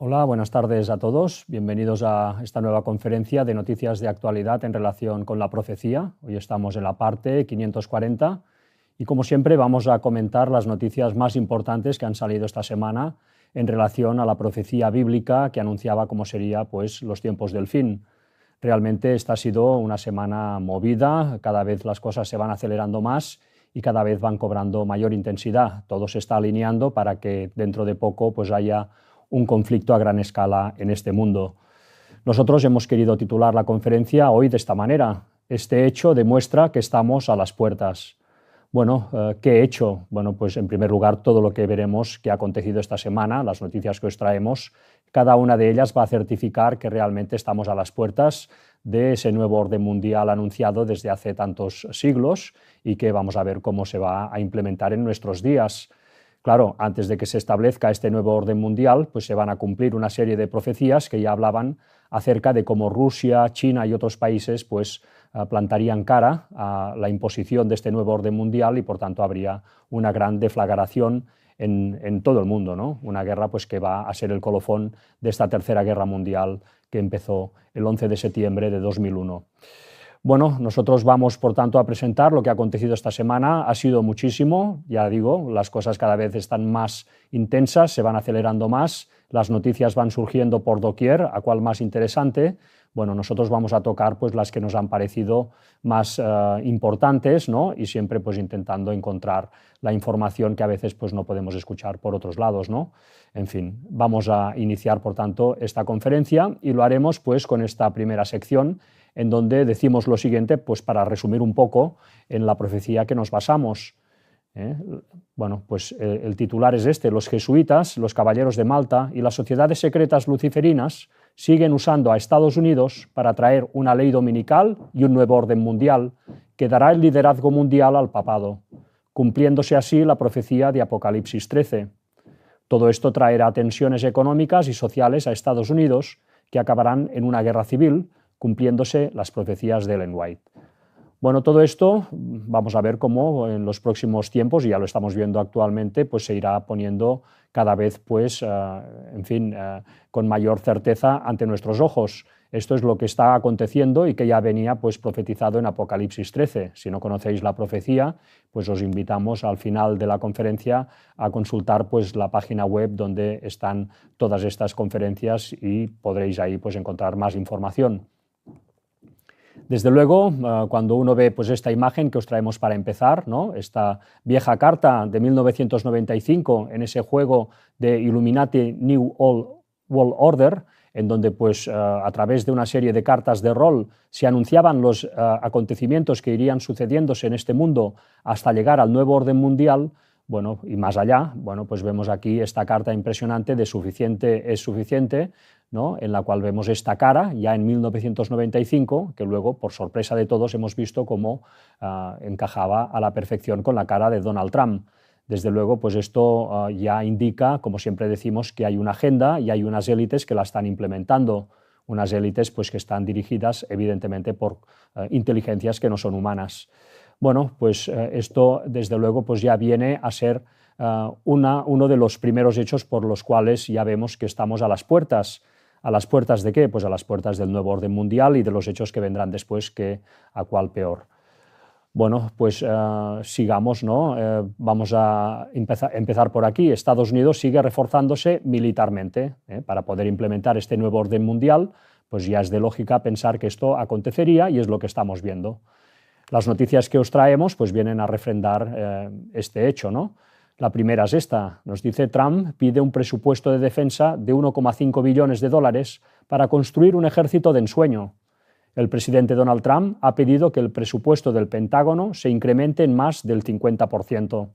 Hola, buenas tardes a todos. Bienvenidos a esta nueva conferencia de noticias de actualidad en relación con la profecía. Hoy estamos en la parte 540 y, como siempre, vamos a comentar las noticias más importantes que han salido esta semana en relación a la profecía bíblica que anunciaba cómo sería pues, los tiempos del fin. Realmente esta ha sido una semana movida, cada vez las cosas se van acelerando más y cada vez van cobrando mayor intensidad. Todo se está alineando para que dentro de poco pues, haya un conflicto a gran escala en este mundo. Nosotros hemos querido titular la conferencia hoy de esta manera: este hecho demuestra que estamos a las puertas. Bueno, ¿qué hecho? Bueno, pues en primer lugar todo lo que veremos que ha acontecido esta semana, las noticias que os traemos, cada una de ellas va a certificar que realmente estamos a las puertas de ese nuevo orden mundial anunciado desde hace tantos siglos y que vamos a ver cómo se va a implementar en nuestros días. Claro, antes de que se establezca este nuevo orden mundial, pues se van a cumplir una serie de profecías que ya hablaban acerca de cómo Rusia, China y otros países pues, plantarían cara a la imposición de este nuevo orden mundial y, por tanto, habría una gran deflagración en todo el mundo, ¿no? Una guerra pues, que va a ser el colofón de esta tercera guerra mundial que empezó el 11 de septiembre de 2001. Bueno, nosotros vamos, por tanto, a presentar lo que ha acontecido esta semana. Ha sido muchísimo, ya digo, las cosas cada vez están más intensas, se van acelerando más, las noticias van surgiendo por doquier, a cuál más interesante. Bueno, nosotros vamos a tocar pues, las que nos han parecido más importantes, ¿no? Y siempre pues, intentando encontrar la información que a veces pues, no podemos escuchar por otros lados, ¿no? En fin, vamos a iniciar, por tanto, esta conferencia y lo haremos pues, con esta primera sección, en donde decimos lo siguiente, pues para resumir un poco en la profecía que nos basamos. Bueno, pues el titular es este: los jesuitas, los caballeros de Malta y las sociedades secretas luciferinas siguen usando a Estados Unidos para traer una ley dominical y un nuevo orden mundial que dará el liderazgo mundial al papado, cumpliéndose así la profecía de Apocalipsis 13. Todo esto traerá tensiones económicas y sociales a Estados Unidos que acabarán en una guerra civil, cumpliéndose las profecías de Ellen White. Bueno, todo esto vamos a ver cómo en los próximos tiempos, y ya lo estamos viendo actualmente, pues se irá poniendo cada vez, pues, con mayor certeza ante nuestros ojos. Esto es lo que está aconteciendo y que ya venía pues, profetizado en Apocalipsis 13. Si no conocéis la profecía, pues os invitamos al final de la conferencia a consultar pues, la página web donde están todas estas conferencias y podréis ahí pues, encontrar más información. Desde luego, cuando uno ve pues, esta imagen que os traemos para empezar, ¿no? Esta vieja carta de 1995 en ese juego de Illuminati New World Order, en donde pues, a través de una serie de cartas de rol se anunciaban los acontecimientos que irían sucediéndose en este mundo hasta llegar al nuevo orden mundial, bueno, y más allá, bueno, pues vemos aquí esta carta impresionante de Suficiente es suficiente, ¿no? En la cual vemos esta cara ya en 1995, que luego, por sorpresa de todos, hemos visto cómo encajaba a la perfección con la cara de Donald Trump. Desde luego, pues esto ya indica, como siempre decimos, que hay una agenda y hay unas élites que la están implementando, unas élites pues, que están dirigidas, evidentemente, por inteligencias que no son humanas. Bueno, pues esto, desde luego, pues ya viene a ser uno de los primeros hechos por los cuales ya vemos que estamos a las puertas. ¿A las puertas de qué? Pues a las puertas del nuevo orden mundial y de los hechos que vendrán después, que a cuál peor. Bueno, pues sigamos, ¿no? Vamos a empezar por aquí. Estados Unidos sigue reforzándose militarmente para poder implementar este nuevo orden mundial. Pues ya es de lógica pensar que esto acontecería y es lo que estamos viendo. Las noticias que os traemos pues vienen a refrendar este hecho, ¿no? La primera es esta. Nos dice: Trump pide un presupuesto de defensa de 1,5 billones de dólares para construir un ejército de ensueño. El presidente Donald Trump ha pedido que el presupuesto del Pentágono se incremente en más del 50%.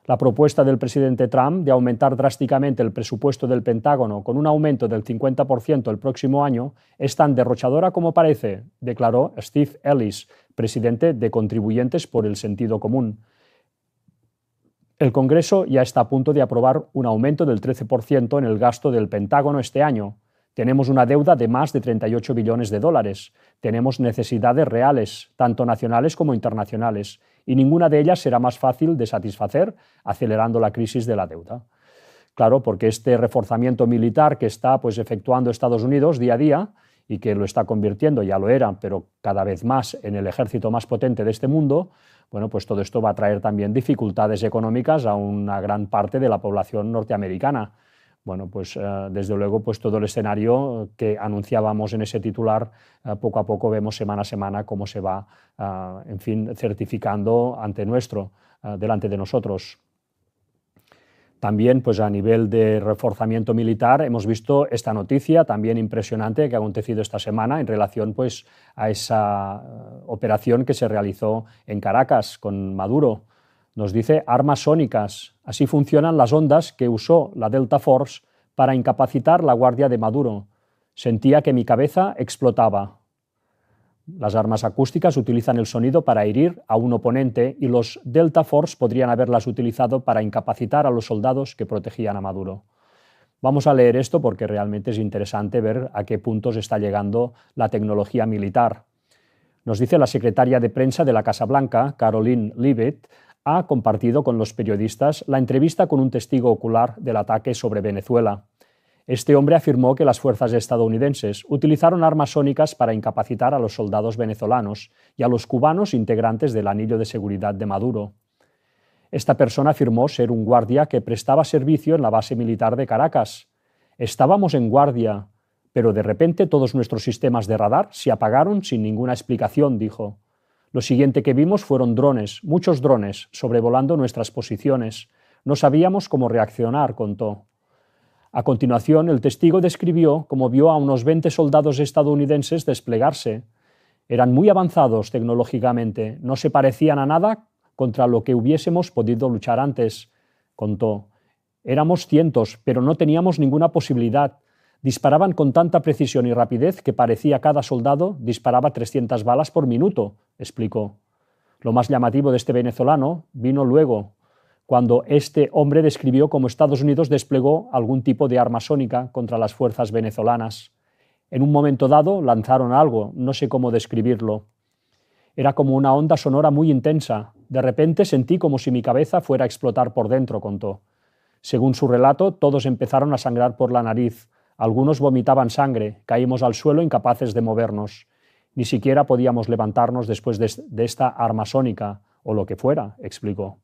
La propuesta del presidente Trump de aumentar drásticamente el presupuesto del Pentágono con un aumento del 50% el próximo año es tan derrochadora como parece, declaró Steve Ellis, presidente de Contribuyentes por el Sentido Común. El Congreso ya está a punto de aprobar un aumento del 13% en el gasto del Pentágono este año. Tenemos una deuda de más de 38 billones de dólares. Tenemos necesidades reales, tanto nacionales como internacionales, y ninguna de ellas será más fácil de satisfacer acelerando la crisis de la deuda. Claro, porque este reforzamiento militar que está pues, efectuando Estados Unidos día a día y que lo está convirtiendo, ya lo era, pero cada vez más en el ejército más potente de este mundo, bueno, pues todo esto va a traer también dificultades económicas a una gran parte de la población norteamericana. Bueno, pues desde luego pues todo el escenario que anunciábamos en ese titular, poco a poco vemos semana a semana cómo se va, en fin, certificando delante de nosotros. También pues a nivel de reforzamiento militar hemos visto esta noticia también impresionante que ha acontecido esta semana en relación pues a esa operación que se realizó en Caracas con Maduro. Nos dice: armas sónicas. Así funcionan las ondas que usó la Delta Force para incapacitar la guardia de Maduro. Sentía que mi cabeza explotaba. Las armas acústicas utilizan el sonido para herir a un oponente y los Delta Force podrían haberlas utilizado para incapacitar a los soldados que protegían a Maduro. Vamos a leer esto porque realmente es interesante ver a qué puntos está llegando la tecnología militar. Nos dice la secretaria de prensa de la Casa Blanca, Karoline Leavitt, ha compartido con los periodistas la entrevista con un testigo ocular del ataque sobre Venezuela. Este hombre afirmó que las fuerzas estadounidenses utilizaron armas sónicas para incapacitar a los soldados venezolanos y a los cubanos integrantes del anillo de seguridad de Maduro. Esta persona afirmó ser un guardia que prestaba servicio en la base militar de Caracas. Estábamos en guardia, pero de repente todos nuestros sistemas de radar se apagaron sin ninguna explicación, dijo. Lo siguiente que vimos fueron drones, muchos drones, sobrevolando nuestras posiciones. No sabíamos cómo reaccionar, contó. A continuación, el testigo describió cómo vio a unos 20 soldados estadounidenses desplegarse. Eran muy avanzados tecnológicamente, no se parecían a nada contra lo que hubiésemos podido luchar antes, contó. Éramos cientos, pero no teníamos ninguna posibilidad. Disparaban con tanta precisión y rapidez que parecía cada soldado disparaba 300 balas por minuto, explicó. Lo más llamativo de este venezolano vino luego, cuando este hombre describió cómo Estados Unidos desplegó algún tipo de arma sónica contra las fuerzas venezolanas. En un momento dado lanzaron algo, no sé cómo describirlo. Era como una onda sonora muy intensa. De repente sentí como si mi cabeza fuera a explotar por dentro, contó. Según su relato, todos empezaron a sangrar por la nariz. Algunos vomitaban sangre, caímos al suelo incapaces de movernos. Ni siquiera podíamos levantarnos después de esta arma sónica, o lo que fuera, explicó.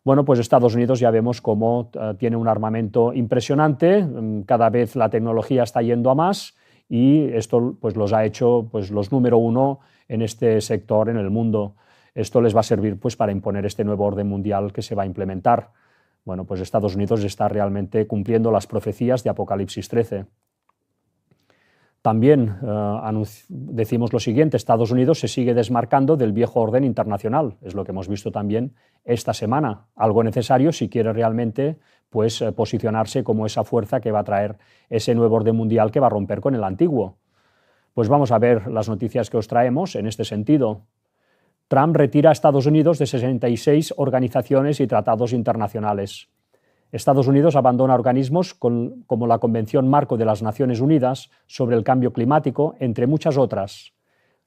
Bueno, pues Estados Unidos ya vemos cómo tiene un armamento impresionante, cada vez la tecnología está yendo a más y esto pues los ha hecho pues, los número uno en este sector en el mundo. Esto les va a servir pues, para imponer este nuevo orden mundial que se va a implementar. Bueno, pues Estados Unidos está realmente cumpliendo las profecías de Apocalipsis 13. También decimos lo siguiente: Estados Unidos se sigue desmarcando del viejo orden internacional, es lo que hemos visto también esta semana, algo necesario si quiere realmente pues, posicionarse como esa fuerza que va a traer ese nuevo orden mundial que va a romper con el antiguo. Pues vamos a ver las noticias que os traemos en este sentido. Trump retira a Estados Unidos de 66 organizaciones y tratados internacionales. Estados Unidos abandona organismos como la Convención Marco de las Naciones Unidas sobre el Cambio Climático, entre muchas otras.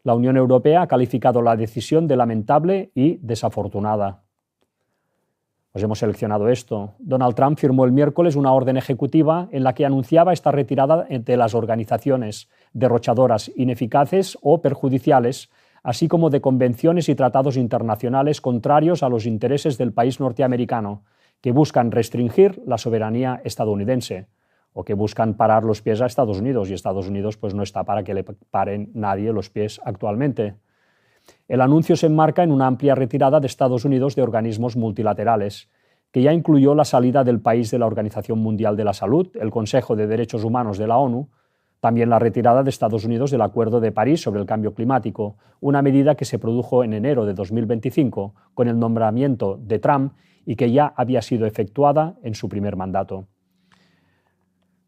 La Unión Europea ha calificado la decisión de lamentable y desafortunada. Os hemos seleccionado esto. Donald Trump firmó el miércoles una orden ejecutiva en la que anunciaba esta retirada de las organizaciones derrochadoras, ineficaces o perjudiciales, así como de convenciones y tratados internacionales contrarios a los intereses del país norteamericano, que buscan restringir la soberanía estadounidense o que buscan parar los pies a Estados Unidos, y Estados Unidos pues no está para que le paren nadie los pies actualmente. El anuncio se enmarca en una amplia retirada de Estados Unidos de organismos multilaterales, que ya incluyó la salida del país de la Organización Mundial de la Salud, el Consejo de Derechos Humanos de la ONU, también la retirada de Estados Unidos del Acuerdo de París sobre el Cambio Climático, una medida que se produjo en enero de 2025 con el nombramiento de Trump y que ya había sido efectuada en su primer mandato.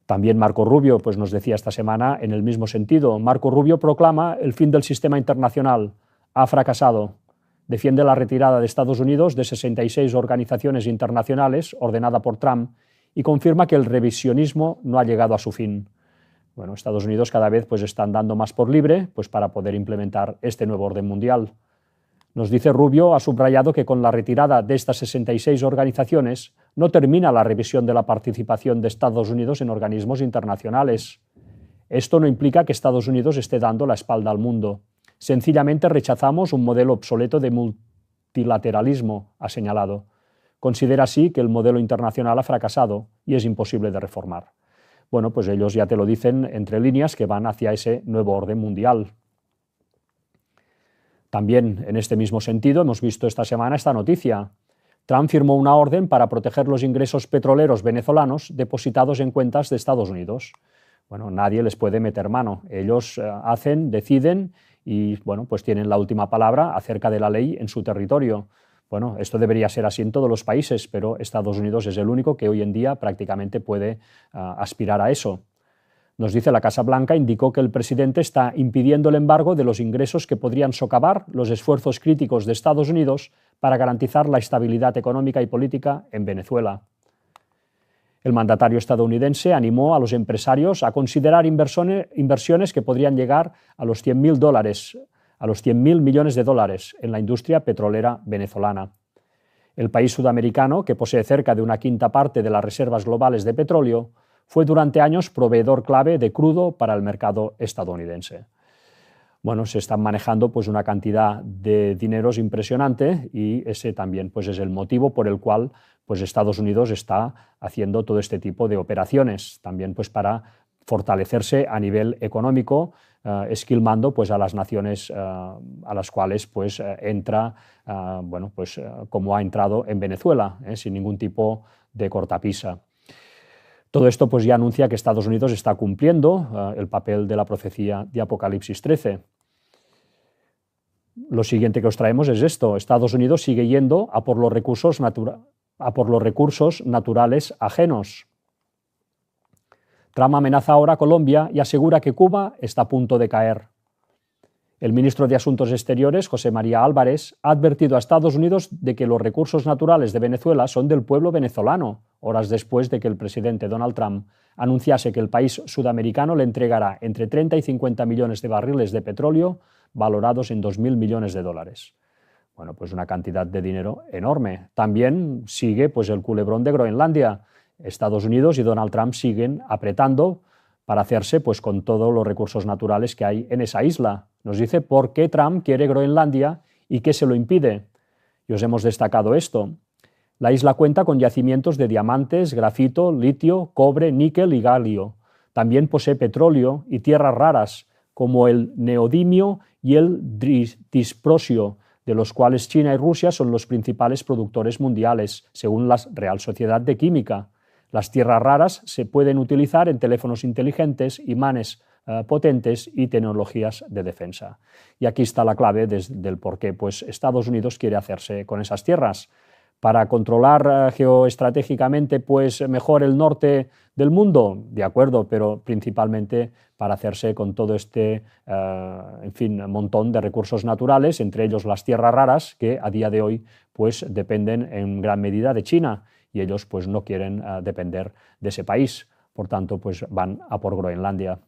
También Marco Rubio pues nos decía esta semana en el mismo sentido. Marco Rubio proclama el fin del sistema internacional. Ha fracasado. Defiende la retirada de Estados Unidos de 66 organizaciones internacionales ordenada por Trump y confirma que el revisionismo no ha llegado a su fin. Bueno, Estados Unidos cada vez pues están dando más por libre pues para poder implementar este nuevo orden mundial. Nos dice Rubio, ha subrayado que con la retirada de estas 66 organizaciones no termina la revisión de la participación de Estados Unidos en organismos internacionales. Esto no implica que Estados Unidos esté dando la espalda al mundo. Sencillamente rechazamos un modelo obsoleto de multilateralismo, ha señalado. Considera así que el modelo internacional ha fracasado y es imposible de reformar. Bueno, pues ellos ya te lo dicen entre líneas que van hacia ese nuevo orden mundial. También en este mismo sentido hemos visto esta semana esta noticia. Trump firmó una orden para proteger los ingresos petroleros venezolanos depositados en cuentas de Estados Unidos. Bueno, nadie les puede meter mano. Ellos hacen, deciden y bueno, pues tienen la última palabra acerca de la ley en su territorio. Bueno, esto debería ser así en todos los países, pero Estados Unidos es el único que hoy en día prácticamente puede aspirar a eso. Nos dice la Casa Blanca, indicó que el presidente está impidiendo el embargo de los ingresos que podrían socavar los esfuerzos críticos de Estados Unidos para garantizar la estabilidad económica y política en Venezuela. El mandatario estadounidense animó a los empresarios a considerar inversiones que podrían llegar a los $100.000 millones de dólares en la industria petrolera venezolana. El país sudamericano, que posee cerca de una quinta parte de las reservas globales de petróleo, fue durante años proveedor clave de crudo para el mercado estadounidense. Bueno, se están manejando pues una cantidad de dineros impresionante y ese también pues es el motivo por el cual pues Estados Unidos está haciendo todo este tipo de operaciones, también pues para fortalecerse a nivel económico, esquilmando pues a las naciones a las cuales pues entra, bueno, pues como ha entrado en Venezuela, sin ningún tipo de cortapisa. Todo esto pues ya anuncia que Estados Unidos está cumpliendo el papel de la profecía de Apocalipsis 13. Lo siguiente que os traemos es esto. Estados Unidos sigue yendo a por los recursos naturales ajenos. Trump amenaza ahora a Colombia y asegura que Cuba está a punto de caer. El ministro de Asuntos Exteriores, José María Álvarez, ha advertido a Estados Unidos de que los recursos naturales de Venezuela son del pueblo venezolano, horas después de que el presidente Donald Trump anunciase que el país sudamericano le entregará entre 30 y 50 millones de barriles de petróleo valorados en 2.000 millones de dólares. Bueno, pues una cantidad de dinero enorme. También sigue pues el culebrón de Groenlandia. Estados Unidos y Donald Trump siguen apretando para hacerse pues con todos los recursos naturales que hay en esa isla. Nos dice por qué Trump quiere Groenlandia y qué se lo impide. Y os hemos destacado esto. La isla cuenta con yacimientos de diamantes, grafito, litio, cobre, níquel y galio. También posee petróleo y tierras raras, como el neodimio y el disprosio, de los cuales China y Rusia son los principales productores mundiales, según la Real Sociedad de Química. Las tierras raras se pueden utilizar en teléfonos inteligentes, imanes potentes y tecnologías de defensa. Y aquí está la clave del por qué pues, Estados Unidos quiere hacerse con esas tierras. Para controlar geoestratégicamente pues, mejor el norte del mundo, de acuerdo, pero principalmente para hacerse con todo este en fin, montón de recursos naturales, entre ellos las tierras raras, que a día de hoy pues, dependen en gran medida de China, y ellos pues, no quieren depender de ese país. Por tanto, pues, van a por Groenlandia.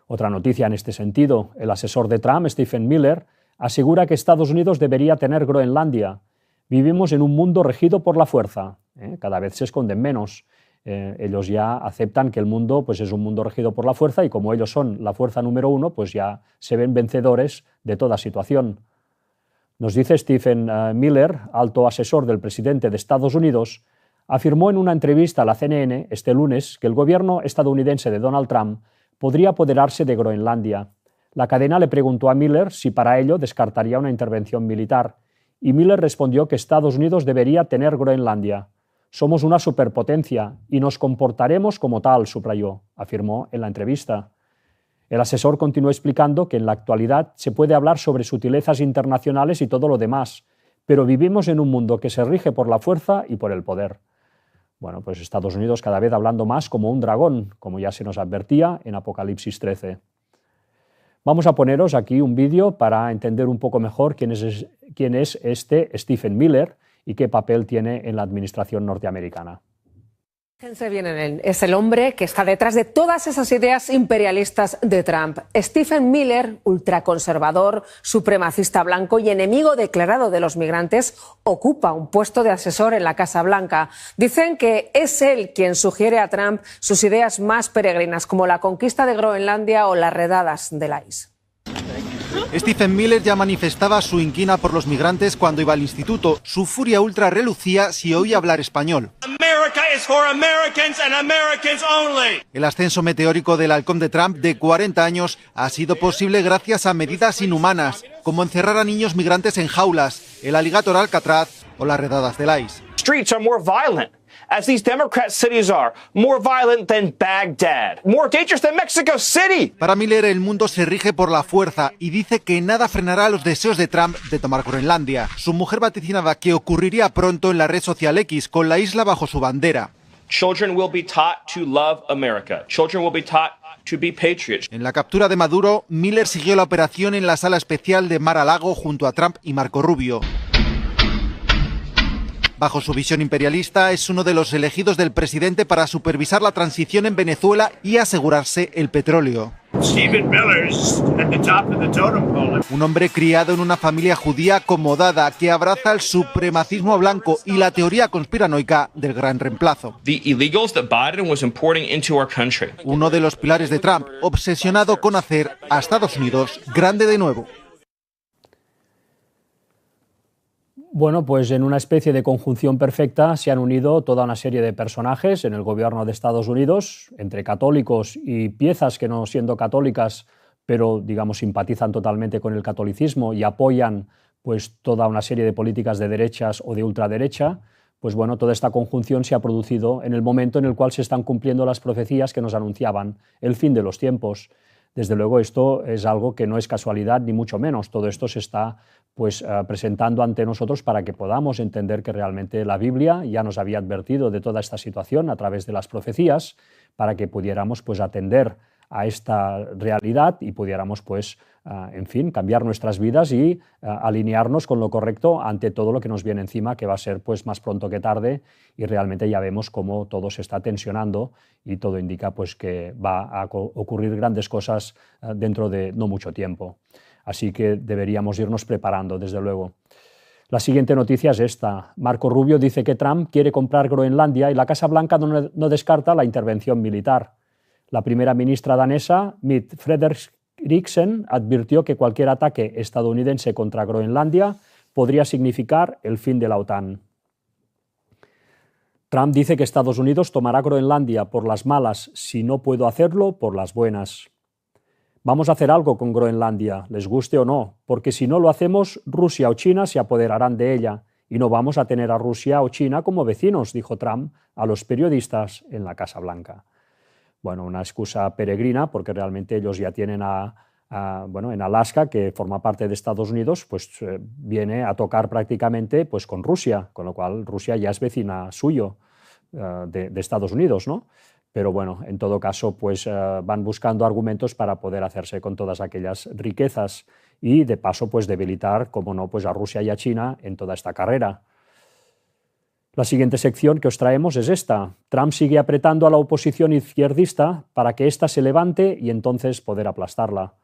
Otra noticia en este sentido, el asesor de Trump, Stephen Miller, asegura que Estados Unidos debería tener Groenlandia. Vivimos en un mundo regido por la fuerza, cada vez se esconden menos. ellos ya aceptan que el mundo pues, es un mundo regido por la fuerza y como ellos son la fuerza número uno, pues ya se ven vencedores de toda situación. Nos dice Stephen Miller, alto asesor del presidente de Estados Unidos, afirmó en una entrevista a la CNN este lunes que el gobierno estadounidense de Donald Trump podría apoderarse de Groenlandia. La cadena le preguntó a Miller si para ello descartaría una intervención militar, y Miller respondió que Estados Unidos debería tener Groenlandia. Somos una superpotencia y nos comportaremos como tal, subrayó, afirmó en la entrevista. El asesor continuó explicando que en la actualidad se puede hablar sobre sutilezas internacionales y todo lo demás, pero vivimos en un mundo que se rige por la fuerza y por el poder. Bueno, pues Estados Unidos cada vez hablando más como un dragón, como ya se nos advertía en Apocalipsis 13. Vamos a poneros aquí un vídeo para entender un poco mejor quién es este Stephen Miller y qué papel tiene en la administración norteamericana. Fíjense bien en él. Es el hombre que está detrás de todas esas ideas imperialistas de Trump. Stephen Miller, ultraconservador, supremacista blanco y enemigo declarado de los migrantes, ocupa un puesto de asesor en la Casa Blanca. Dicen que es él quien sugiere a Trump sus ideas más peregrinas, como la conquista de Groenlandia o las redadas del ICE. Stephen Miller ya manifestaba su inquina por los migrantes cuando iba al instituto. Su furia ultra relucía si oía hablar español. El ascenso meteórico del halcón de Trump de 40 años ha sido posible gracias a medidas inhumanas, como encerrar a niños migrantes en jaulas, el Alligator Alcatraz o las redadas del ICE. Streets are more violent, as these Democrat cities are, more violent than Baghdad, more dangerous than Mexico City. Para Miller, el mundo se rige por la fuerza y dice que nada frenará los deseos de Trump de tomar Groenlandia. Su mujer vaticinaba que ocurriría pronto en la red social X, con la isla bajo su bandera. Children will be taught to love America. Children will be taught to be patriots. En la captura de Maduro, Miller siguió la operación en la sala especial de Mar-a-Lago junto a Trump y Marco Rubio. Bajo su visión imperialista, es uno de los elegidos del presidente para supervisar la transición en Venezuela y asegurarse el petróleo. Stephen Miller's at the top of the totem pole. Un hombre criado en una familia judía acomodada que abraza el supremacismo blanco y la teoría conspiranoica del gran reemplazo. The illegals that Biden was importing into our country. Uno de los pilares de Trump, obsesionado con hacer a Estados Unidos grande de nuevo. Bueno, pues en una especie de conjunción perfecta se han unido toda una serie de personajes en el gobierno de Estados Unidos, entre católicos y piezas que no siendo católicas, pero digamos simpatizan totalmente con el catolicismo y apoyan pues toda una serie de políticas de derechas o de ultraderecha. Pues bueno, toda esta conjunción se ha producido en el momento en el cual se están cumpliendo las profecías que nos anunciaban el fin de los tiempos. Desde luego esto es algo que no es casualidad ni mucho menos. Todo esto se está presentando ante nosotros para que podamos entender que realmente la Biblia ya nos había advertido de toda esta situación a través de las profecías, para que pudiéramos atender a esta realidad y pudiéramos en fin, cambiar nuestras vidas y alinearnos con lo correcto ante todo lo que nos viene encima, que va a ser más pronto que tarde, y realmente ya vemos cómo todo se está tensionando y todo indica que va a ocurrir grandes cosas dentro de no mucho tiempo. Así que deberíamos irnos preparando, desde luego. La siguiente noticia es esta. Marco Rubio dice que Trump quiere comprar Groenlandia y la Casa Blanca no descarta la intervención militar. La primera ministra danesa, Mette Frederiksen, advirtió que cualquier ataque estadounidense contra Groenlandia podría significar el fin de la OTAN. Trump dice que Estados Unidos tomará Groenlandia por las malas si no puedo hacerlo por las buenas. Vamos a hacer algo con Groenlandia, les guste o no, porque si no lo hacemos, Rusia o China se apoderarán de ella y no vamos a tener a Rusia o China como vecinos, dijo Trump a los periodistas en la Casa Blanca. Bueno, una excusa peregrina, porque realmente ellos ya tienen en Alaska, que forma parte de Estados Unidos, viene a tocar prácticamente con Rusia, con lo cual Rusia ya es vecina suyo de Estados Unidos, ¿no? Pero bueno, en todo caso, van buscando argumentos para poder hacerse con todas aquellas riquezas y de paso debilitar, como no, a Rusia y a China en toda esta carrera. La siguiente sección que os traemos es esta. Trump sigue apretando a la oposición izquierdista para que ésta se levante y entonces poder aplastarla.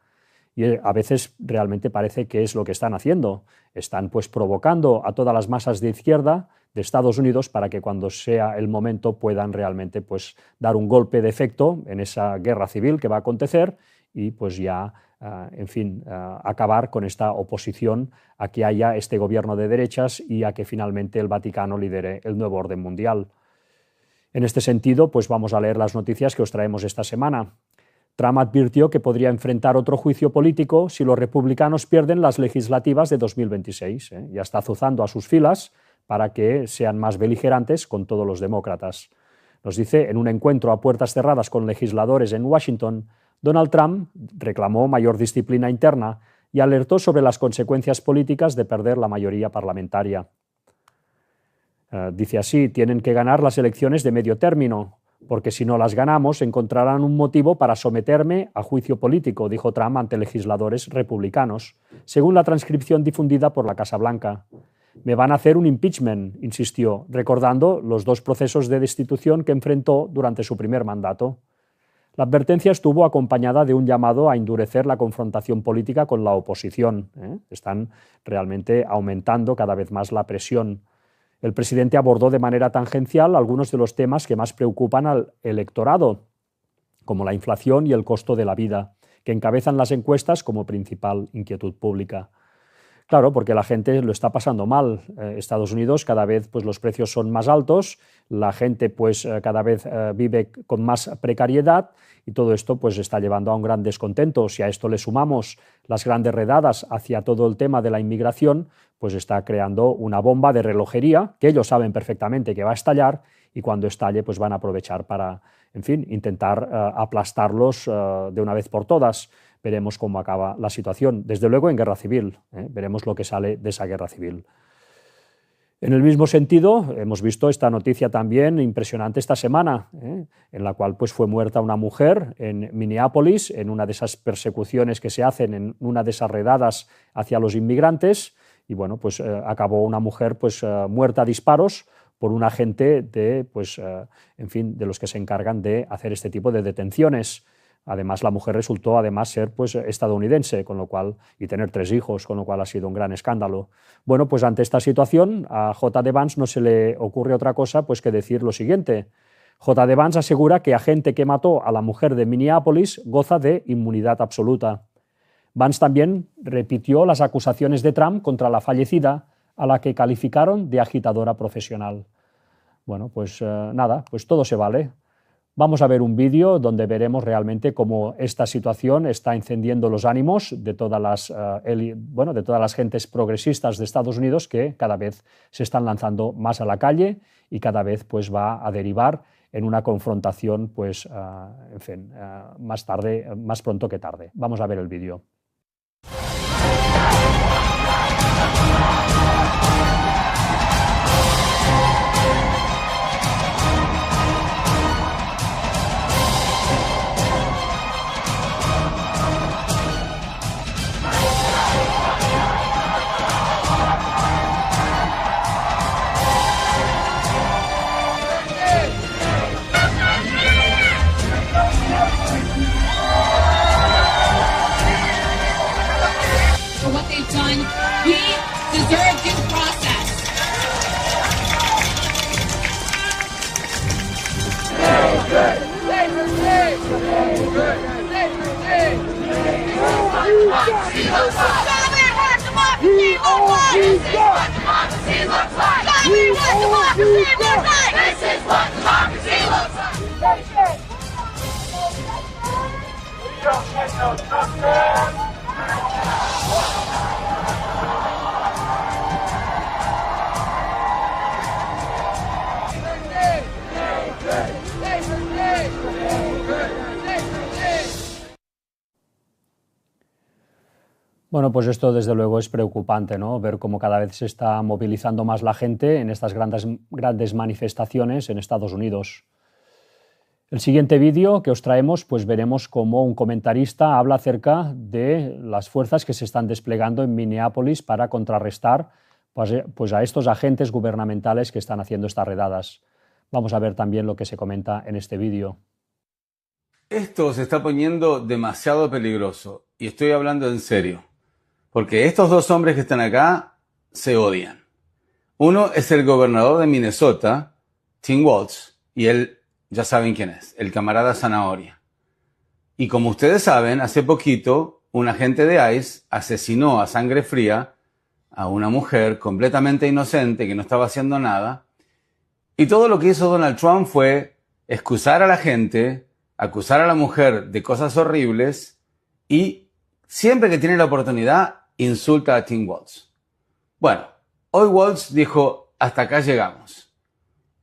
Y a veces realmente parece que es lo que están haciendo. Están provocando a todas las masas de izquierda de Estados Unidos para que cuando sea el momento puedan realmente pues, dar un golpe de efecto en esa guerra civil que va a acontecer y pues ya, en fin, acabar con esta oposición a que haya este gobierno de derechas y a que finalmente el Vaticano lidere el nuevo orden mundial. En este sentido, pues vamos a leer las noticias que os traemos esta semana. Trump advirtió que podría enfrentar otro juicio político si los republicanos pierden las legislativas de 2026. Ya está azuzando a sus filas para que sean más beligerantes con todos los demócratas. Nos dice, en un encuentro a puertas cerradas con legisladores en Washington, Donald Trump reclamó mayor disciplina interna y alertó sobre las consecuencias políticas de perder la mayoría parlamentaria. Dice así, tienen que ganar las elecciones de medio término, porque si no las ganamos encontrarán un motivo para someterme a juicio político, dijo Trump ante legisladores republicanos, según la transcripción difundida por la Casa Blanca. Me van a hacer un impeachment, insistió, recordando los 2 procesos de destitución que enfrentó durante su primer mandato. La advertencia estuvo acompañada de un llamado a endurecer la confrontación política con la oposición. Están realmente aumentando cada vez más la presión. El presidente abordó de manera tangencial algunos de los temas que más preocupan al electorado, como la inflación y el costo de la vida, que encabezan las encuestas como principal inquietud pública. Claro, porque la gente lo está pasando mal. Estados Unidos cada vez pues, los precios son más altos, la gente pues, cada vez vive con más precariedad y todo esto pues, está llevando a un gran descontento. Si a esto le sumamos las grandes redadas hacia todo el tema de la inmigración, pues está creando una bomba de relojería que ellos saben perfectamente que va a estallar y cuando estalle pues, van a aprovechar para, en fin, intentar aplastarlos de una vez por todas. Veremos cómo acaba la situación. Desde luego en guerra civil, veremos lo que sale de esa guerra civil. En el mismo sentido, hemos visto esta noticia también impresionante esta semana, en la cual pues, fue muerta una mujer en Minneapolis, en una de esas persecuciones que se hacen, en una de esas redadas hacia los inmigrantes, y bueno, pues acabó una mujer pues, muerta a disparos por un agente de, pues, en fin, de los que se encargan de hacer este tipo de detenciones. Además, la mujer resultó ser pues, estadounidense, con lo cual, y tener 3 hijos, con lo cual ha sido un gran escándalo. Bueno, pues ante esta situación, a J.D. Vance no se le ocurre otra cosa pues, que decir lo siguiente. J.D. Vance asegura que agente que mató a la mujer de Minneapolis goza de inmunidad absoluta. Vance también repitió las acusaciones de Trump contra la fallecida, a la que calificaron de agitadora profesional. Bueno, pues nada, pues todo se vale. Vamos a ver un vídeo donde veremos realmente cómo esta situación está encendiendo los ánimos de todas las gentes progresistas de Estados Unidos que cada vez se están lanzando más a la calle y cada vez pues, va a derivar en una confrontación pues, en fin, más pronto que tarde. Vamos a ver el vídeo. Bueno, pues esto desde luego es preocupante, ¿no? Ver cómo cada vez se está movilizando más la gente en estas grandes manifestaciones en Estados Unidos. El siguiente vídeo que os traemos, pues veremos cómo un comentarista habla acerca de las fuerzas que se están desplegando en Minneapolis para contrarrestar pues a estos agentes gubernamentales que están haciendo estas redadas. Vamos a ver también lo que se comenta en este vídeo. Esto se está poniendo demasiado peligroso y estoy hablando en serio. Porque estos 2 hombres que están acá se odian. Uno es el gobernador de Minnesota, Tim Walz, y él ya saben quién es, el camarada Zanahoria. Y como ustedes saben, hace poquito un agente de ICE asesinó a sangre fría a una mujer completamente inocente que no estaba haciendo nada. Y todo lo que hizo Donald Trump fue excusar a la gente, acusar a la mujer de cosas horribles y siempre que tiene la oportunidad insulta a Tim Walz. Bueno, hoy Walz dijo, hasta acá llegamos.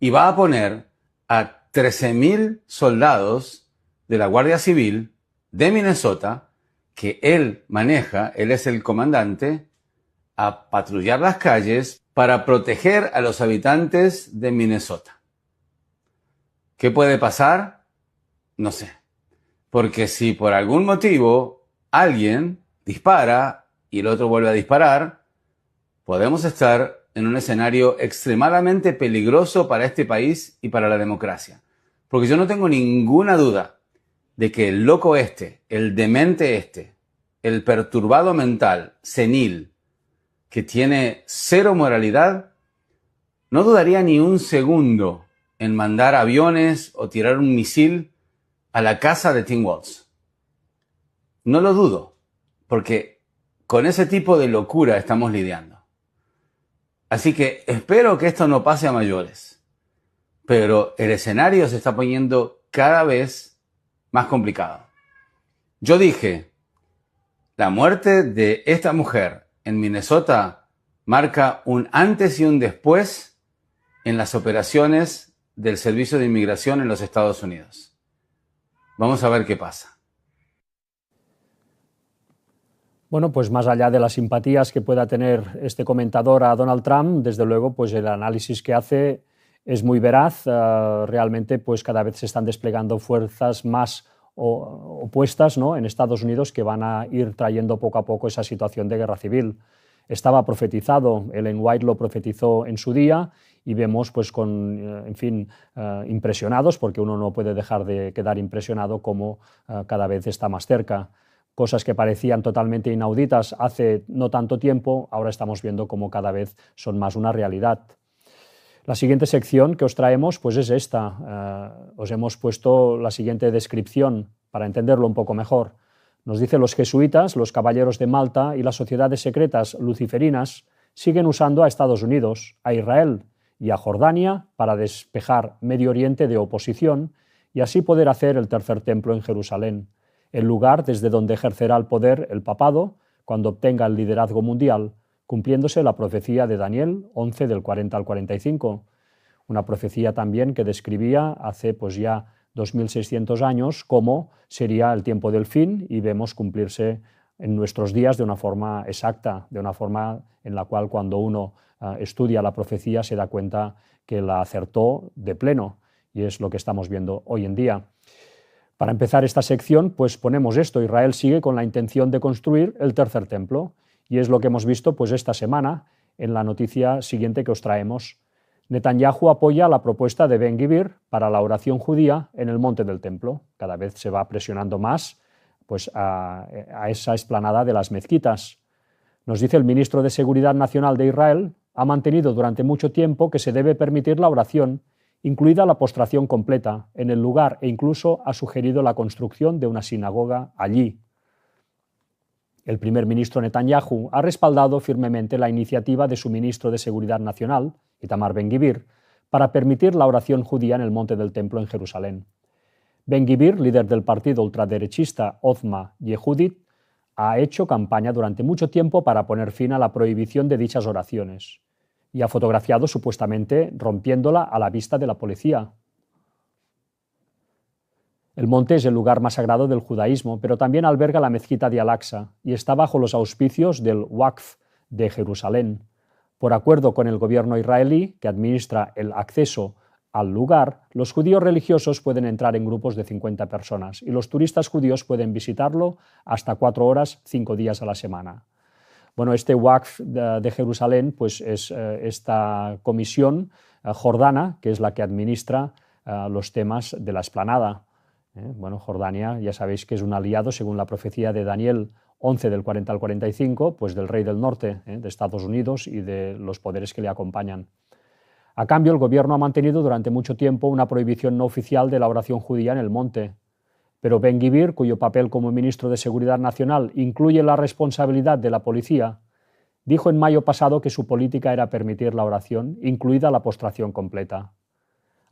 Y va a poner a 13,000 soldados de la Guardia Civil de Minnesota, que él maneja, él es el comandante, a patrullar las calles para proteger a los habitantes de Minnesota. ¿Qué puede pasar? No sé. Porque si por algún motivo alguien dispara y el otro vuelve a disparar, podemos estar en un escenario extremadamente peligroso para este país y para la democracia. Porque yo no tengo ninguna duda de que el loco este, el demente este, el perturbado mental, senil, que tiene cero moralidad, no dudaría ni un segundo en mandar aviones o tirar un misil a la casa de Tim Walz. No lo dudo, porque con ese tipo de locura estamos lidiando. Así que espero que esto no pase a mayores. Pero el escenario se está poniendo cada vez más complicado. Yo dije, la muerte de esta mujer en Minnesota marca un antes y un después en las operaciones del Servicio de Inmigración en los Estados Unidos. Vamos a ver qué pasa. Bueno, pues más allá de las simpatías que pueda tener este comentador a Donald Trump, desde luego, pues el análisis que hace es muy veraz. Realmente, pues cada vez se están desplegando fuerzas más opuestas, ¿no?, en Estados Unidos, que van a ir trayendo poco a poco esa situación de guerra civil. Estaba profetizado, Ellen White lo profetizó en su día y vemos, pues, impresionados, porque uno no puede dejar de quedar impresionado cómo cada vez está más cerca. Cosas que parecían totalmente inauditas hace no tanto tiempo, ahora estamos viendo cómo cada vez son más una realidad. La siguiente sección que os traemos, pues, es esta. Os hemos puesto la siguiente descripción para entenderlo un poco mejor. Nos dice: los jesuitas, los caballeros de Malta y las sociedades secretas luciferinas siguen usando a Estados Unidos, a Israel y a Jordania para despejar Medio Oriente de oposición y así poder hacer el tercer templo en Jerusalén, el lugar desde donde ejercerá el poder el papado cuando obtenga el liderazgo mundial, cumpliéndose la profecía de Daniel 11 del 40 al 45, una profecía también que describía hace pues ya 2600 años cómo sería el tiempo del fin, y vemos cumplirse en nuestros días de una forma exacta, de una forma en la cual cuando uno estudia la profecía se da cuenta que la acertó de pleno, y es lo que estamos viendo hoy en día. Para empezar esta sección, pues ponemos esto: Israel sigue con la intención de construir el tercer templo, y es lo que hemos visto pues esta semana en la noticia siguiente que os traemos. Netanyahu apoya la propuesta de Ben-Gvir para la oración judía en el monte del templo. Cada vez se va presionando más pues, a esa explanada de las mezquitas. Nos dice el ministro de Seguridad Nacional de Israel: ha mantenido durante mucho tiempo que se debe permitir la oración, incluida la postración completa, en el lugar, e incluso ha sugerido la construcción de una sinagoga allí. El primer ministro Netanyahu ha respaldado firmemente la iniciativa de su ministro de Seguridad Nacional, Itamar Ben-Gvir, para permitir la oración judía en el monte del templo en Jerusalén. Ben-Gvir, líder del partido ultraderechista Ozma Yehudit, ha hecho campaña durante mucho tiempo para poner fin a la prohibición de dichas oraciones y ha fotografiado supuestamente rompiéndola a la vista de la policía. El monte es el lugar más sagrado del judaísmo, pero también alberga la mezquita de Al-Aqsa y está bajo los auspicios del Waqf de Jerusalén. Por acuerdo con el gobierno israelí, que administra el acceso al lugar, los judíos religiosos pueden entrar en grupos de 50 personas y los turistas judíos pueden visitarlo hasta 4 horas, 5 días a la semana. Bueno, este Waqf de Jerusalén pues es esta comisión jordana, que es la que administra los temas de la explanada. Bueno, Jordania ya sabéis que es un aliado, según la profecía de Daniel 11 del 40 al 45, pues del rey del norte, de Estados Unidos y de los poderes que le acompañan. A cambio, el gobierno ha mantenido durante mucho tiempo una prohibición no oficial de la oración judía en el monte. Pero Ben-Gvir, cuyo papel como ministro de Seguridad Nacional incluye la responsabilidad de la policía, dijo en mayo pasado que su política era permitir la oración, incluida la postración completa.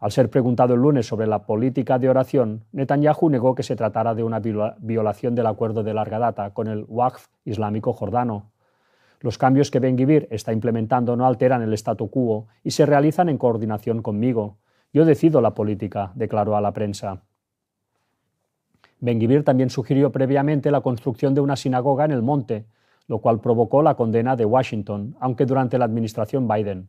Al ser preguntado el lunes sobre la política de oración, Netanyahu negó que se tratara de una violación del acuerdo de larga data con el Waqf islámico jordano. Los cambios que Ben-Gvir está implementando no alteran el statu quo y se realizan en coordinación conmigo. Yo decido la política, declaró a la prensa. Ben-Gvir también sugirió previamente la construcción de una sinagoga en el monte, lo cual provocó la condena de Washington, aunque durante la administración Biden.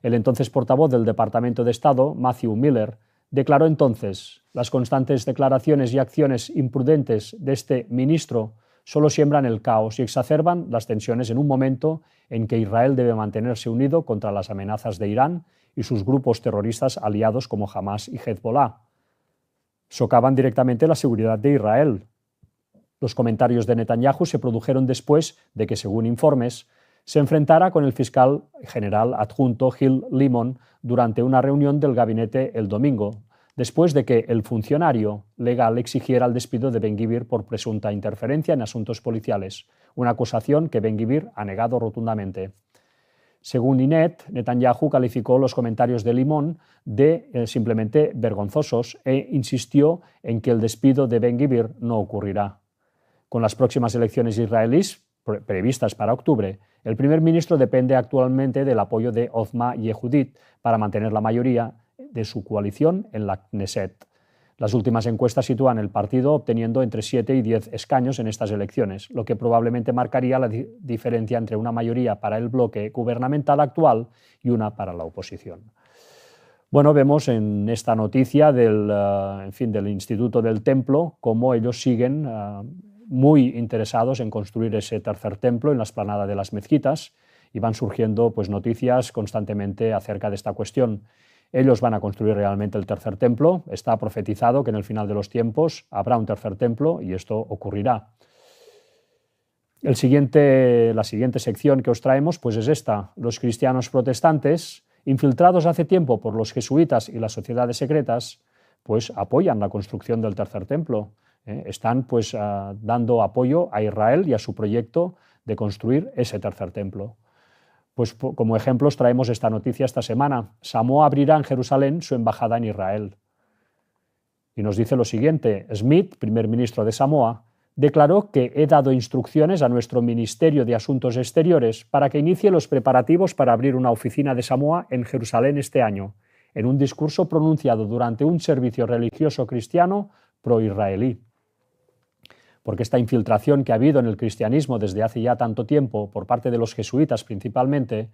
El entonces portavoz del Departamento de Estado, Matthew Miller, declaró entonces: las constantes declaraciones y acciones imprudentes de este ministro solo siembran el caos y exacerban las tensiones en un momento en que Israel debe mantenerse unido contra las amenazas de Irán y sus grupos terroristas aliados como Hamas y Hezbollah. Socavan directamente la seguridad de Israel. Los comentarios de Netanyahu se produjeron después de que, según informes, se enfrentara con el fiscal general adjunto Gil Limon durante una reunión del gabinete el domingo, después de que el funcionario legal exigiera el despido de Ben-Gvir por presunta interferencia en asuntos policiales, una acusación que Ben-Gvir ha negado rotundamente. Según Ynet, Netanyahu calificó los comentarios de Limon de simplemente vergonzosos e insistió en que el despido de Ben-Gvir no ocurrirá. Con las próximas elecciones israelíes, previstas para octubre, el primer ministro depende actualmente del apoyo de Ozma Yehudit para mantener la mayoría de su coalición en la Knesset. Las últimas encuestas sitúan el partido obteniendo entre 7 y 10 escaños en estas elecciones, lo que probablemente marcaría la diferencia entre una mayoría para el bloque gubernamental actual y una para la oposición. Bueno, vemos en esta noticia del Instituto del Templo cómo ellos siguen muy interesados en construir ese tercer templo en la explanada de las mezquitas y van surgiendo pues, noticias constantemente acerca de esta cuestión. Ellos van a construir realmente el tercer templo. Está profetizado que en el final de los tiempos habrá un tercer templo y esto ocurrirá. La siguiente sección que os traemos pues, es esta. Los cristianos protestantes, infiltrados hace tiempo por los jesuitas y las sociedades secretas, pues apoyan la construcción del tercer templo. Están pues dando apoyo a Israel y a su proyecto de construir ese tercer templo. Pues como ejemplos traemos esta noticia esta semana. Samoa abrirá en Jerusalén su embajada en Israel. Y nos dice lo siguiente: Smith, primer ministro de Samoa, declaró que he dado instrucciones a nuestro Ministerio de Asuntos Exteriores para que inicie los preparativos para abrir una oficina de Samoa en Jerusalén este año, en un discurso pronunciado durante un servicio religioso cristiano pro-israelí. Porque esta infiltración que ha habido en el cristianismo desde hace ya tanto tiempo, por parte de los jesuitas principalmente,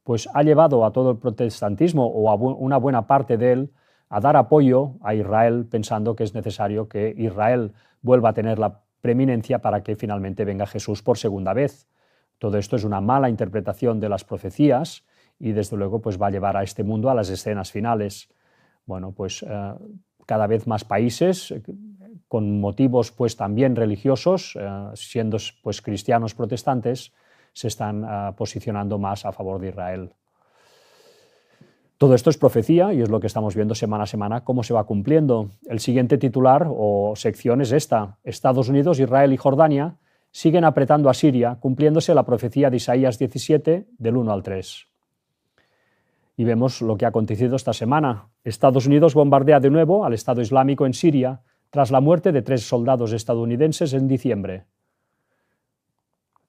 pues ha llevado a todo el protestantismo, o a una buena parte de él, a dar apoyo a Israel, pensando que es necesario que Israel vuelva a tener la preeminencia para que finalmente venga Jesús por segunda vez. Todo esto es una mala interpretación de las profecías y desde luego pues va a llevar a este mundo a las escenas finales. Bueno, pues cada vez más países con motivos pues también religiosos, siendo pues cristianos protestantes, se están posicionando más a favor de Israel. Todo esto es profecía y es lo que estamos viendo semana a semana cómo se va cumpliendo. El siguiente titular o sección es esta: Estados Unidos, Israel y Jordania siguen apretando a Siria, cumpliéndose la profecía de Isaías 17 del 1 al 3. Y vemos lo que ha acontecido esta semana. Estados Unidos bombardea de nuevo al Estado Islámico en Siria tras la muerte de 3 soldados estadounidenses en diciembre.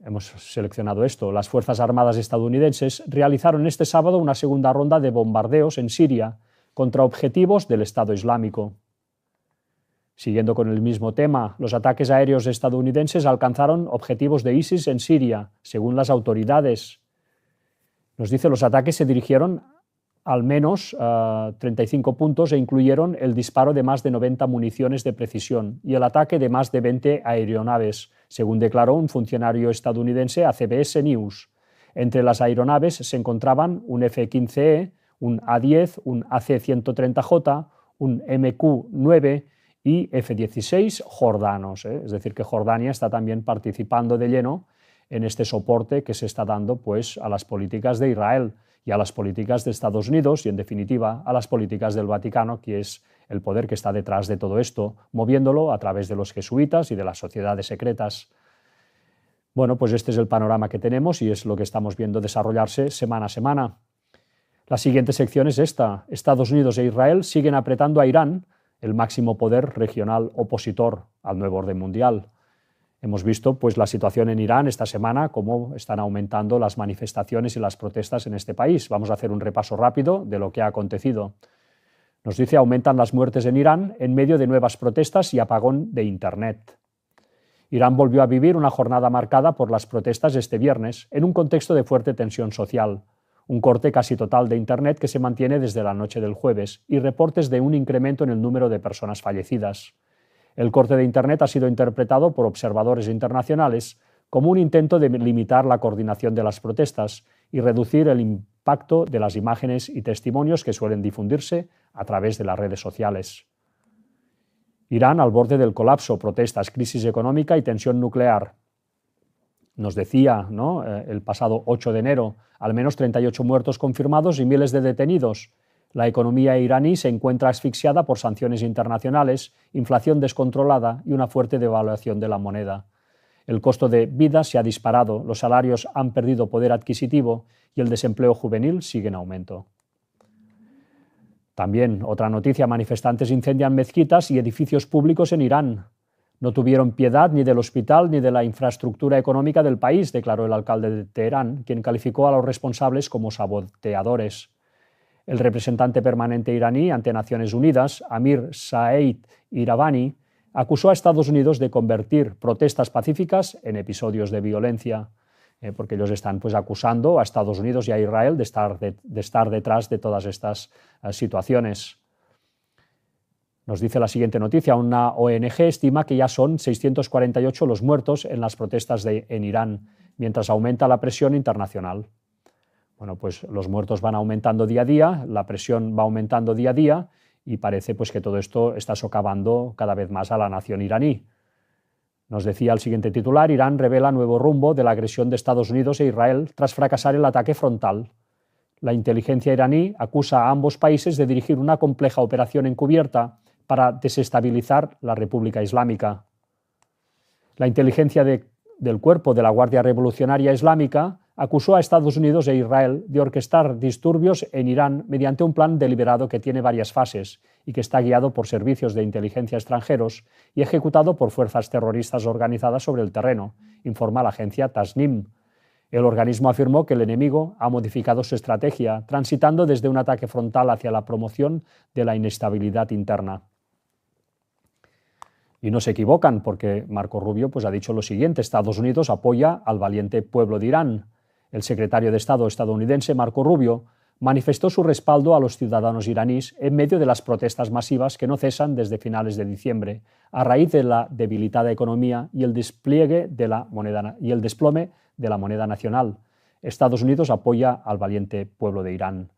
Hemos seleccionado esto. Las Fuerzas Armadas estadounidenses realizaron este sábado una segunda ronda de bombardeos en Siria contra objetivos del Estado Islámico. Siguiendo con el mismo tema, los ataques aéreos estadounidenses alcanzaron objetivos de ISIS en Siria, según las autoridades. Nos dice los ataques se dirigieron al menos 35 puntos e incluyeron el disparo de más de 90 municiones de precisión y el ataque de más de 20 aeronaves, según declaró un funcionario estadounidense a CBS News. Entre las aeronaves se encontraban un F-15E, un A-10, un AC-130J, un MQ-9 y F-16 jordanos. Es decir, que Jordania está también participando de lleno en este soporte que se está dando pues, a las políticas de Israel y a las políticas de Estados Unidos y, en definitiva, a las políticas del Vaticano, que es el poder que está detrás de todo esto, moviéndolo a través de los jesuitas y de las sociedades secretas. Bueno, pues este es el panorama que tenemos y es lo que estamos viendo desarrollarse semana a semana. La siguiente sección es esta. Estados Unidos e Israel siguen apretando a Irán, el máximo poder regional opositor al nuevo orden mundial. Hemos visto pues, la situación en Irán esta semana, cómo están aumentando las manifestaciones y las protestas en este país. Vamos a hacer un repaso rápido de lo que ha acontecido. Nos dice, aumentan las muertes en Irán en medio de nuevas protestas y apagón de Internet. Irán volvió a vivir una jornada marcada por las protestas este viernes, en un contexto de fuerte tensión social. Un corte casi total de Internet que se mantiene desde la noche del jueves y reportes de un incremento en el número de personas fallecidas. El corte de Internet ha sido interpretado por observadores internacionales como un intento de limitar la coordinación de las protestas y reducir el impacto de las imágenes y testimonios que suelen difundirse a través de las redes sociales. Irán al borde del colapso, protestas, crisis económica y tensión nuclear. Nos decía, ¿no?, el pasado 8 de enero, al menos 38 muertos confirmados y miles de detenidos. La economía iraní se encuentra asfixiada por sanciones internacionales, inflación descontrolada y una fuerte devaluación de la moneda. El costo de vida se ha disparado, los salarios han perdido poder adquisitivo y el desempleo juvenil sigue en aumento. También, otra noticia, manifestantes incendian mezquitas y edificios públicos en Irán. No tuvieron piedad ni del hospital ni de la infraestructura económica del país, declaró el alcalde de Teherán, quien calificó a los responsables como saboteadores. El representante permanente iraní ante Naciones Unidas, Amir Saeed Iravani, acusó a Estados Unidos de convertir protestas pacíficas en episodios de violencia, porque ellos están pues, acusando a Estados Unidos y a Israel de estar detrás de todas estas situaciones. Nos dice la siguiente noticia, una ONG estima que ya son 648 los muertos en las protestas en Irán, mientras aumenta la presión internacional. Bueno, pues los muertos van aumentando día a día, la presión va aumentando día a día y parece pues, que todo esto está socavando cada vez más a la nación iraní. Nos decía el siguiente titular, Irán revela nuevo rumbo de la agresión de Estados Unidos e Israel tras fracasar el ataque frontal. La inteligencia iraní acusa a ambos países de dirigir una compleja operación encubierta para desestabilizar la República Islámica. La inteligencia del cuerpo de la Guardia Revolucionaria Islámica acusó a Estados Unidos e Israel de orquestar disturbios en Irán mediante un plan deliberado que tiene varias fases y que está guiado por servicios de inteligencia extranjeros y ejecutado por fuerzas terroristas organizadas sobre el terreno, informa la agencia Tasnim. El organismo afirmó que el enemigo ha modificado su estrategia, transitando desde un ataque frontal hacia la promoción de la inestabilidad interna. Y no se equivocan, porque Marco Rubio pues, ha dicho lo siguiente, Estados Unidos apoya al valiente pueblo de Irán. El secretario de Estado estadounidense, Marco Rubio, manifestó su respaldo a los ciudadanos iraníes en medio de las protestas masivas que no cesan desde finales de diciembre, a raíz de la debilitada economía y el desplome de la moneda nacional. Estados Unidos apoya al valiente pueblo de Irán.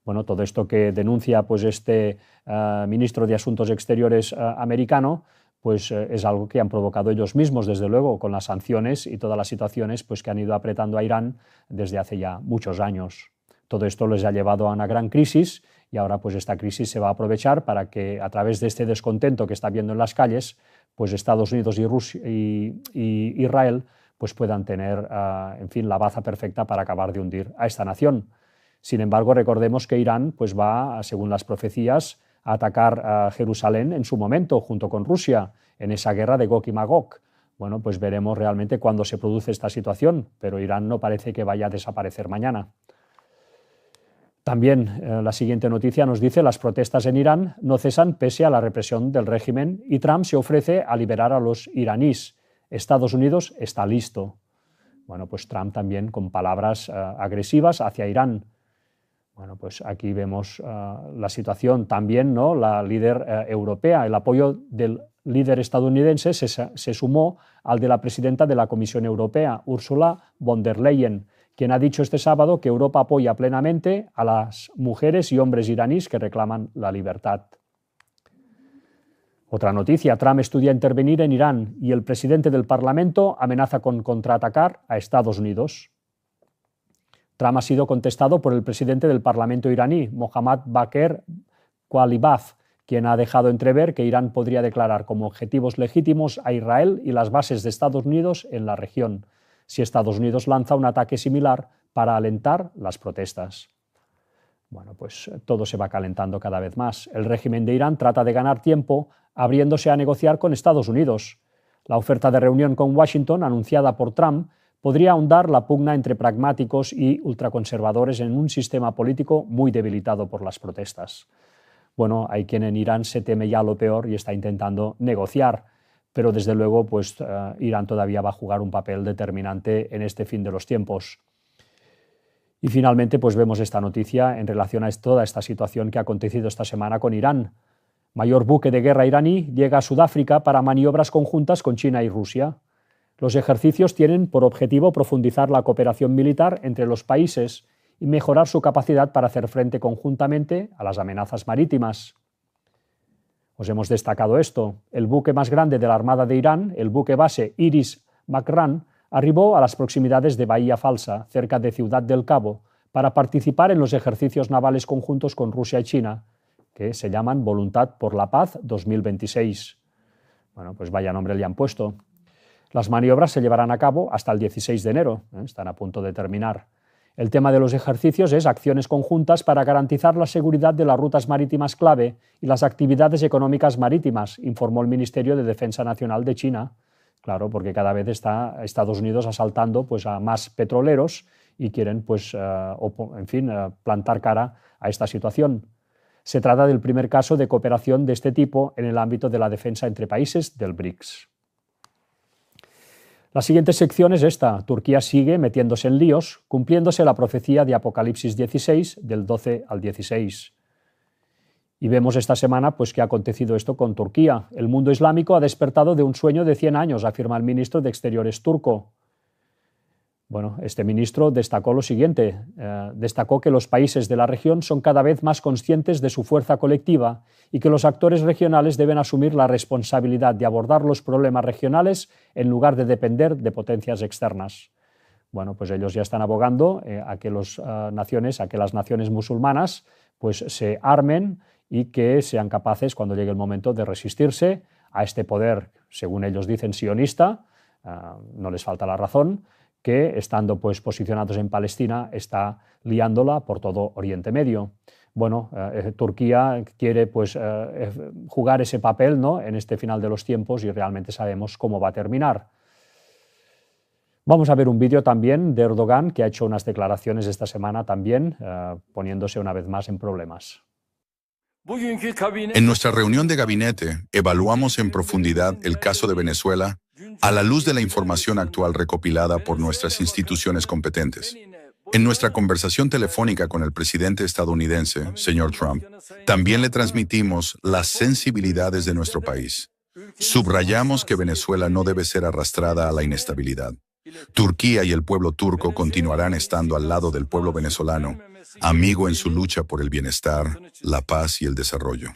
Bueno, todo esto que denuncia pues, este ministro de Asuntos Exteriores americano, pues es algo que han provocado ellos mismos, desde luego, con las sanciones y todas las situaciones pues, que han ido apretando a Irán desde hace ya muchos años. Todo esto les ha llevado a una gran crisis y ahora pues, esta crisis se va a aprovechar para que, a través de este descontento que está habiendo en las calles, pues Estados Unidos y Israel pues, puedan tener, en fin, la baza perfecta para acabar de hundir a esta nación. Sin embargo, recordemos que Irán pues, va, según las profecías, a atacar a Jerusalén en su momento, junto con Rusia, en esa guerra de Gog y Magog. Bueno, pues veremos realmente cuándo se produce esta situación, pero Irán no parece que vaya a desaparecer mañana. También la siguiente noticia nos dice las protestas en Irán no cesan pese a la represión del régimen y Trump se ofrece a liberar a los iraníes. Estados Unidos está listo. Bueno, pues Trump también con palabras agresivas hacia Irán. Bueno, pues aquí vemos la situación también, ¿no? La líder europea, el apoyo del líder estadounidense se sumó al de la presidenta de la Comisión Europea, Ursula von der Leyen, quien ha dicho este sábado que Europa apoya plenamente a las mujeres y hombres iraníes que reclaman la libertad. Otra noticia, Trump estudia intervenir en Irán y el presidente del Parlamento amenaza con contraatacar a Estados Unidos. Trump ha sido contestado por el presidente del Parlamento iraní, Mohammad Bagher Ghalibaf, quien ha dejado entrever que Irán podría declarar como objetivos legítimos a Israel y las bases de Estados Unidos en la región, si Estados Unidos lanza un ataque similar para alentar las protestas. Bueno, pues todo se va calentando cada vez más. El régimen de Irán trata de ganar tiempo abriéndose a negociar con Estados Unidos. La oferta de reunión con Washington, anunciada por Trump, podría ahondar la pugna entre pragmáticos y ultraconservadores en un sistema político muy debilitado por las protestas. Bueno, hay quien en Irán se teme ya lo peor y está intentando negociar, pero desde luego pues, Irán todavía va a jugar un papel determinante en este fin de los tiempos. Y finalmente pues vemos esta noticia en relación a toda esta situación que ha acontecido esta semana con Irán. Mayor buque de guerra iraní llega a Sudáfrica para maniobras conjuntas con China y Rusia. Los ejercicios tienen por objetivo profundizar la cooperación militar entre los países y mejorar su capacidad para hacer frente conjuntamente a las amenazas marítimas. Os hemos destacado esto. El buque más grande de la Armada de Irán, el buque base Iris Makran, arribó a las proximidades de Bahía Falsa, cerca de Ciudad del Cabo, para participar en los ejercicios navales conjuntos con Rusia y China, que se llaman Voluntad por la Paz 2026. Bueno, pues vaya nombre le han puesto. Las maniobras se llevarán a cabo hasta el 16 de enero, están a punto de terminar. El tema de los ejercicios es acciones conjuntas para garantizar la seguridad de las rutas marítimas clave y las actividades económicas marítimas, informó el Ministerio de Defensa Nacional de China. Claro, porque cada vez está Estados Unidos asaltando pues, a más petroleros y quieren pues, plantar cara a esta situación. Se trata del primer caso de cooperación de este tipo en el ámbito de la defensa entre países del BRICS. La siguiente sección es esta. Turquía sigue metiéndose en líos, cumpliéndose la profecía de Apocalipsis 16, del 12 al 16. Y vemos esta semana pues, que ha acontecido esto con Turquía. El mundo islámico ha despertado de un sueño de 100 años, afirma el ministro de Exteriores turco. Bueno, este ministro destacó lo siguiente. Destacó que los países de la región son cada vez más conscientes de su fuerza colectiva y que los actores regionales deben asumir la responsabilidad de abordar los problemas regionales en lugar de depender de potencias externas. Bueno, pues ellos ya están abogando a que las naciones musulmanas pues, se armen y que sean capaces, cuando llegue el momento, de resistirse a este poder, según ellos dicen, sionista, no les falta la razón, que, estando pues, posicionados en Palestina, está liándola por todo Oriente Medio. Bueno, Turquía quiere pues, jugar ese papel, ¿no?, en este final de los tiempos y realmente sabemos cómo va a terminar. Vamos a ver un vídeo también de Erdogan, que ha hecho unas declaraciones esta semana también, poniéndose una vez más en problemas. En nuestra reunión de gabinete, evaluamos en profundidad el caso de Venezuela a la luz de la información actual recopilada por nuestras instituciones competentes. En nuestra conversación telefónica con el presidente estadounidense, señor Trump, también le transmitimos las sensibilidades de nuestro país. Subrayamos que Venezuela no debe ser arrastrada a la inestabilidad. Turquía y el pueblo turco continuarán estando al lado del pueblo venezolano, amigo en su lucha por el bienestar, la paz y el desarrollo.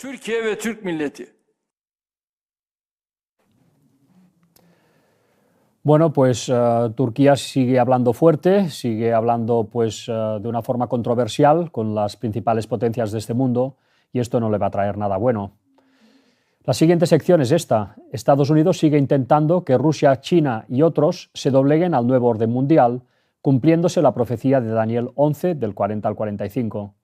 Bueno, pues Turquía sigue hablando fuerte, sigue hablando pues, de una forma controversial con las principales potencias de este mundo y esto no le va a traer nada bueno. La siguiente sección es esta. Estados Unidos sigue intentando que Rusia, China y otros se dobleguen al nuevo orden mundial, cumpliéndose la profecía de Daniel 11, del 40 al 45.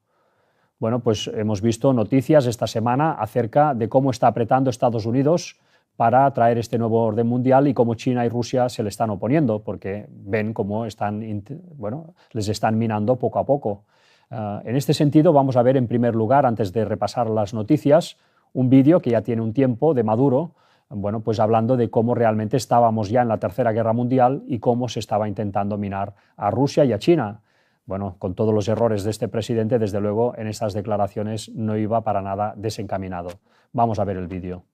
Bueno, pues hemos visto noticias esta semana acerca de cómo está apretando Estados Unidos para traer este nuevo orden mundial y cómo China y Rusia se le están oponiendo, porque ven cómo les están minando poco a poco. En este sentido, vamos a ver en primer lugar, antes de repasar las noticias, un vídeo que ya tiene un tiempo de Maduro, bueno, pues hablando de cómo realmente estábamos ya en la Tercera Guerra Mundial y cómo se estaba intentando minar a Rusia y a China. Bueno, con todos los errores de este presidente, desde luego, en estas declaraciones no iba para nada desencaminado. Vamos a ver el vídeo.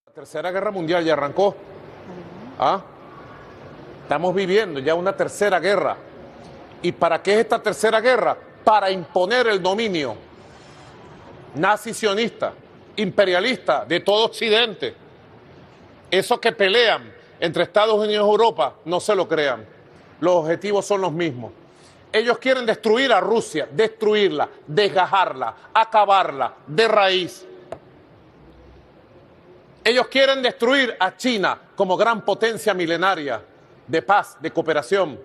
La Tercera Guerra Mundial ya arrancó. Estamos viviendo ya una tercera guerra. ¿Y para qué es esta tercera guerra? Para imponer el dominio nazi sionista imperialista de todo Occidente. Esos que pelean entre Estados Unidos y Europa, no se lo crean. Los objetivos son los mismos. Ellos quieren destruir a Rusia, destruirla, desgajarla, acabarla de raíz. Ellos quieren destruir a China como gran potencia milenaria de paz, de cooperación.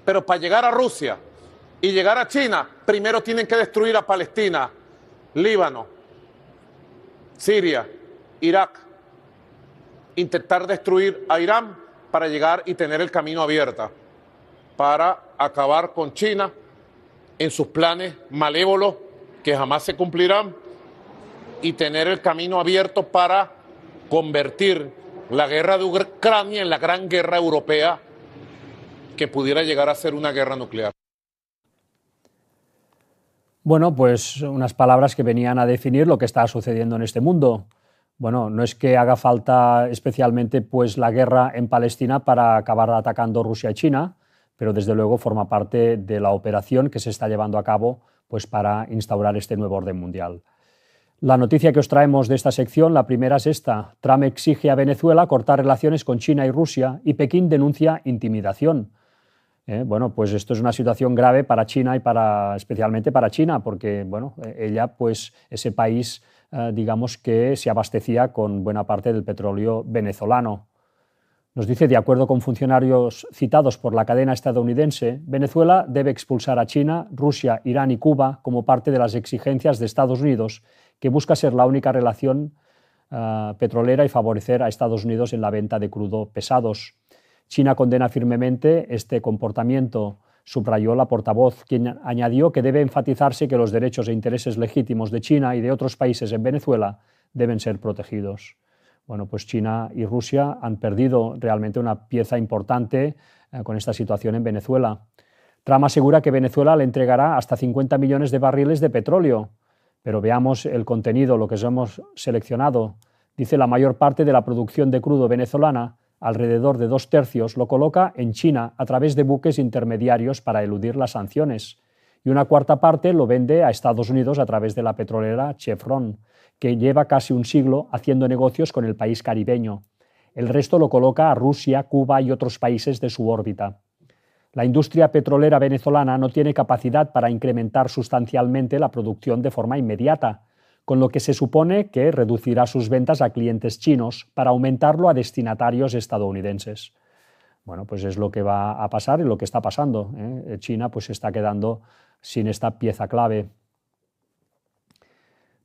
Pero para llegar a Rusia y llegar a China, primero tienen que destruir a Palestina, Líbano, Siria, Irak. Intentar destruir a Irán para llegar y tener el camino abierto para acabar con China en sus planes malévolos que jamás se cumplirán y tener el camino abierto para convertir la guerra de Ucrania en la gran guerra europea que pudiera llegar a ser una guerra nuclear. Bueno, pues unas palabras que venían a definir lo que está sucediendo en este mundo. Bueno, no es que haga falta especialmente pues, la guerra en Palestina para acabar atacando Rusia y China, pero desde luego forma parte de la operación que se está llevando a cabo pues, para instaurar este nuevo orden mundial. La noticia que os traemos de esta sección, la primera es esta. Trump exige a Venezuela cortar relaciones con China y Rusia y Pekín denuncia intimidación. Bueno, pues esto es una situación grave para China y especialmente para China, porque bueno, ella, pues ese país, digamos que se abastecía con buena parte del petróleo venezolano. Nos dice, de acuerdo con funcionarios citados por la cadena estadounidense, Venezuela debe expulsar a China, Rusia, Irán y Cuba como parte de las exigencias de Estados Unidos, que busca ser la única relación petrolera y favorecer a Estados Unidos en la venta de crudo pesados. China condena firmemente este comportamiento, subrayó la portavoz, quien añadió que debe enfatizarse que los derechos e intereses legítimos de China y de otros países en Venezuela deben ser protegidos. Bueno, pues China y Rusia han perdido realmente una pieza importante con esta situación en Venezuela. Trump asegura que Venezuela le entregará hasta 50 millones de barriles de petróleo, pero veamos el contenido, lo que hemos seleccionado. Dice, la mayor parte de la producción de crudo venezolana, alrededor de 2/3, lo coloca en China a través de buques intermediarios para eludir las sanciones. Y una cuarta parte lo vende a Estados Unidos a través de la petrolera Chevron, que lleva casi un siglo haciendo negocios con el país caribeño. El resto lo coloca a Rusia, Cuba y otros países de su órbita. La industria petrolera venezolana no tiene capacidad para incrementar sustancialmente la producción de forma inmediata, con lo que se supone que reducirá sus ventas a clientes chinos para aumentarlo a destinatarios estadounidenses. Bueno, pues es lo que va a pasar y lo que está pasando. China pues se está quedando sin esta pieza clave.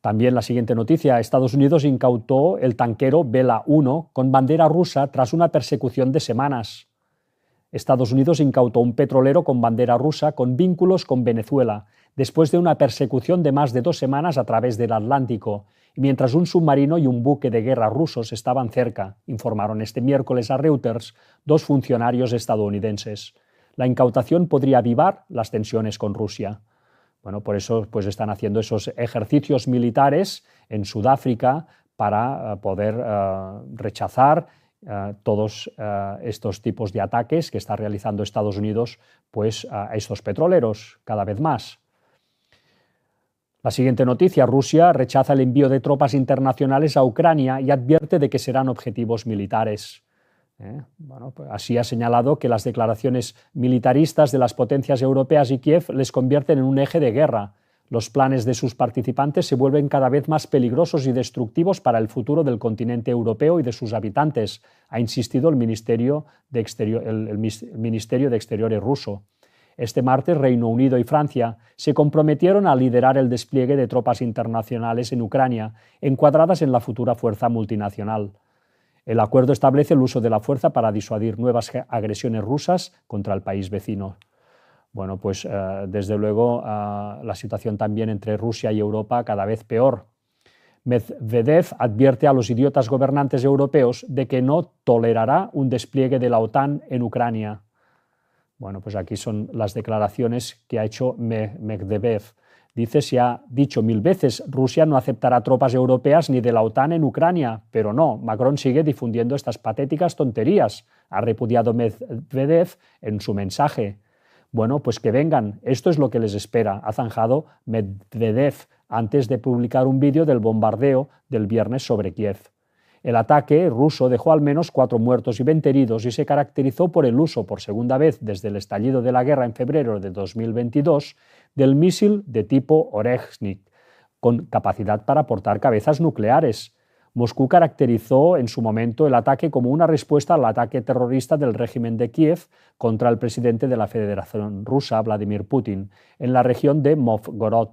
También la siguiente noticia, Estados Unidos incautó el tanquero Vela 1 con bandera rusa tras una persecución de semanas. Estados Unidos incautó un petrolero con bandera rusa con vínculos con Venezuela, después de una persecución de más de 2 semanas a través del Atlántico, y mientras un submarino y un buque de guerra rusos estaban cerca, informaron este miércoles a Reuters 2 funcionarios estadounidenses. La incautación podría avivar las tensiones con Rusia. Bueno, por eso pues, están haciendo esos ejercicios militares en Sudáfrica para poder rechazar todos estos tipos de ataques que está realizando Estados Unidos pues, a estos petroleros cada vez más. La siguiente noticia, Rusia rechaza el envío de tropas internacionales a Ucrania y advierte de que serán objetivos militares. Bueno, pues así ha señalado que las declaraciones militaristas de las potencias europeas y Kiev les convierten en un eje de guerra. Los planes de sus participantes se vuelven cada vez más peligrosos y destructivos para el futuro del continente europeo y de sus habitantes, ha insistido el Ministerio de Exteriores ruso. Este martes, Reino Unido y Francia se comprometieron a liderar el despliegue de tropas internacionales en Ucrania, encuadradas en la futura fuerza multinacional. El acuerdo establece el uso de la fuerza para disuadir nuevas agresiones rusas contra el país vecino. Bueno, pues desde luego la situación también entre Rusia y Europa cada vez peor. Medvedev advierte a los idiotas gobernantes europeos de que no tolerará un despliegue de la OTAN en Ucrania. Bueno, pues aquí son las declaraciones que ha hecho Medvedev. Dice, se ha dicho 1000 veces, Rusia no aceptará tropas europeas ni de la OTAN en Ucrania, pero no, Macron sigue difundiendo estas patéticas tonterías, ha repudiado Medvedev en su mensaje. Bueno, pues que vengan, esto es lo que les espera, ha zanjado Medvedev antes de publicar un vídeo del bombardeo del viernes sobre Kiev. El ataque ruso dejó al menos 4 muertos y 20 heridos y se caracterizó por el uso, por segunda vez desde el estallido de la guerra en febrero de 2022, del misil de tipo Oreshnik, con capacidad para portar cabezas nucleares. Moscú caracterizó en su momento el ataque como una respuesta al ataque terrorista del régimen de Kiev contra el presidente de la Federación Rusa, Vladimir Putin, en la región de Novgorod,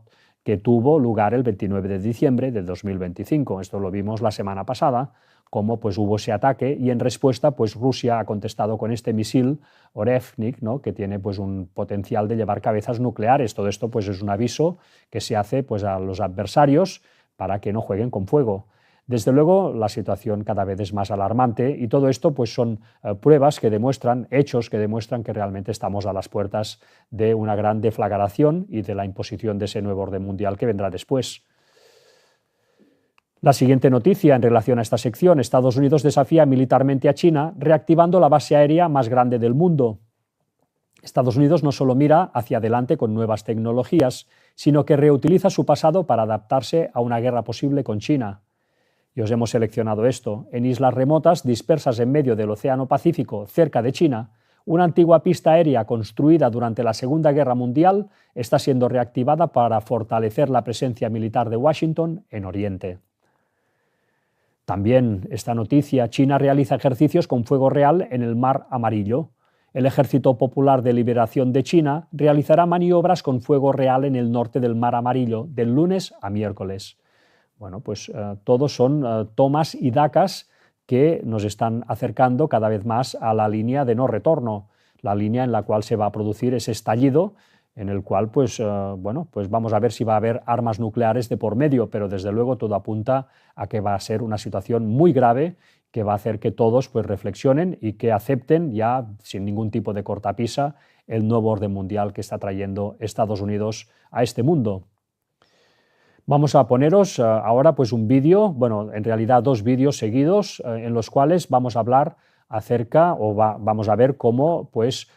que tuvo lugar el 29 de diciembre de 2025. Esto lo vimos la semana pasada, cómo pues, hubo ese ataque y en respuesta pues, Rusia ha contestado con este misil Oreshnik, ¿no? Que tiene pues, un potencial de llevar cabezas nucleares. Todo esto pues, es un aviso que se hace pues, a los adversarios para que no jueguen con fuego. Desde luego, la situación cada vez es más alarmante y todo esto pues, son pruebas que demuestran, hechos que demuestran que realmente estamos a las puertas de una gran deflagración y de la imposición de ese nuevo orden mundial que vendrá después. La siguiente noticia en relación a esta sección: Estados Unidos desafía militarmente a China, reactivando la base aérea más grande del mundo. Estados Unidos no solo mira hacia adelante con nuevas tecnologías, sino que reutiliza su pasado para adaptarse a una guerra posible con China. Y os hemos seleccionado esto. En islas remotas, dispersas en medio del Océano Pacífico, cerca de China, una antigua pista aérea construida durante la Segunda Guerra Mundial está siendo reactivada para fortalecer la presencia militar de Washington en Oriente. También esta noticia: China realiza ejercicios con fuego real en el Mar Amarillo. El Ejército Popular de Liberación de China realizará maniobras con fuego real en el norte del Mar Amarillo del lunes a miércoles. Bueno, pues todos son tomas y dacas que nos están acercando cada vez más a la línea de no retorno, la línea en la cual se va a producir ese estallido, en el cual pues vamos a ver si va a haber armas nucleares de por medio, pero desde luego todo apunta a que va a ser una situación muy grave que va a hacer que todos pues reflexionen y que acepten ya sin ningún tipo de cortapisa el nuevo orden mundial que está trayendo Estados Unidos a este mundo. Vamos a poneros ahora pues un vídeo, bueno, en realidad 2 vídeos seguidos en los cuales vamos a hablar acerca vamos a ver cómo pues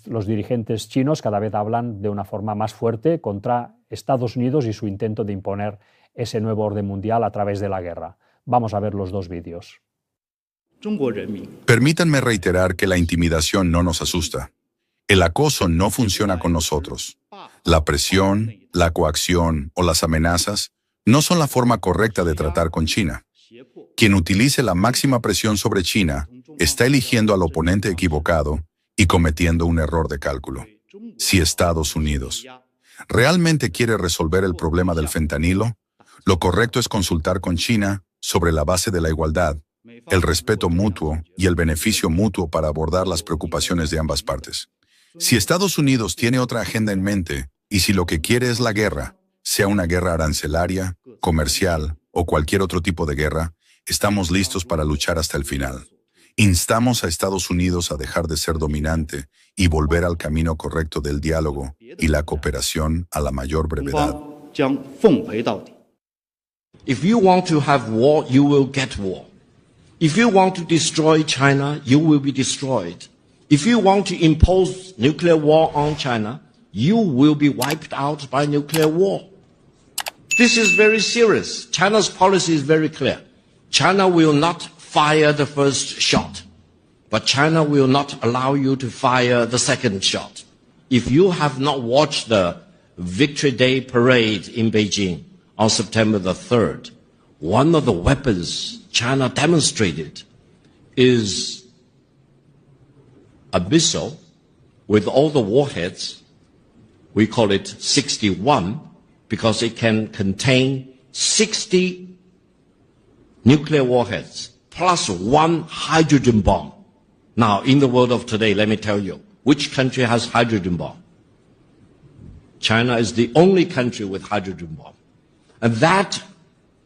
los dirigentes chinos cada vez hablan de una forma más fuerte contra Estados Unidos y su intento de imponer ese nuevo orden mundial a través de la guerra. Vamos a ver los 2 vídeos. Permítanme reiterar que la intimidación no nos asusta. El acoso no funciona con nosotros. La presión, la coacción o las amenazas no son la forma correcta de tratar con China. Quien utilice la máxima presión sobre China está eligiendo al oponente equivocado y cometiendo un error de cálculo. Si Estados Unidos realmente quiere resolver el problema del fentanilo, lo correcto es consultar con China sobre la base de la igualdad, el respeto mutuo y el beneficio mutuo para abordar las preocupaciones de ambas partes. Si Estados Unidos tiene otra agenda en mente y si lo que quiere es la guerra, sea una guerra arancelaria, comercial o cualquier otro tipo de guerra, estamos listos para luchar hasta el final. Instamos a Estados Unidos a dejar de ser dominante y volver al camino correcto del diálogo y la cooperación a la mayor brevedad. If you want to have war, you will get war. If you want to destroy China, you will be destroyed. If you want to impose nuclear war on China, you will be wiped out by nuclear war. This is very serious. China's policy is very clear. China will not fire the first shot, but China will not allow you to fire the second shot. If you have not watched the Victory Day parade in Beijing on September the 3rd, one of the weapons China demonstrated is a missile with all the warheads. We call it 61 because it can contain 60 nuclear warheads plus 1 hydrogen bomb. Now, in the world of today, let me tell you, which country has hydrogen bomb? China is the only country with hydrogen bomb. And that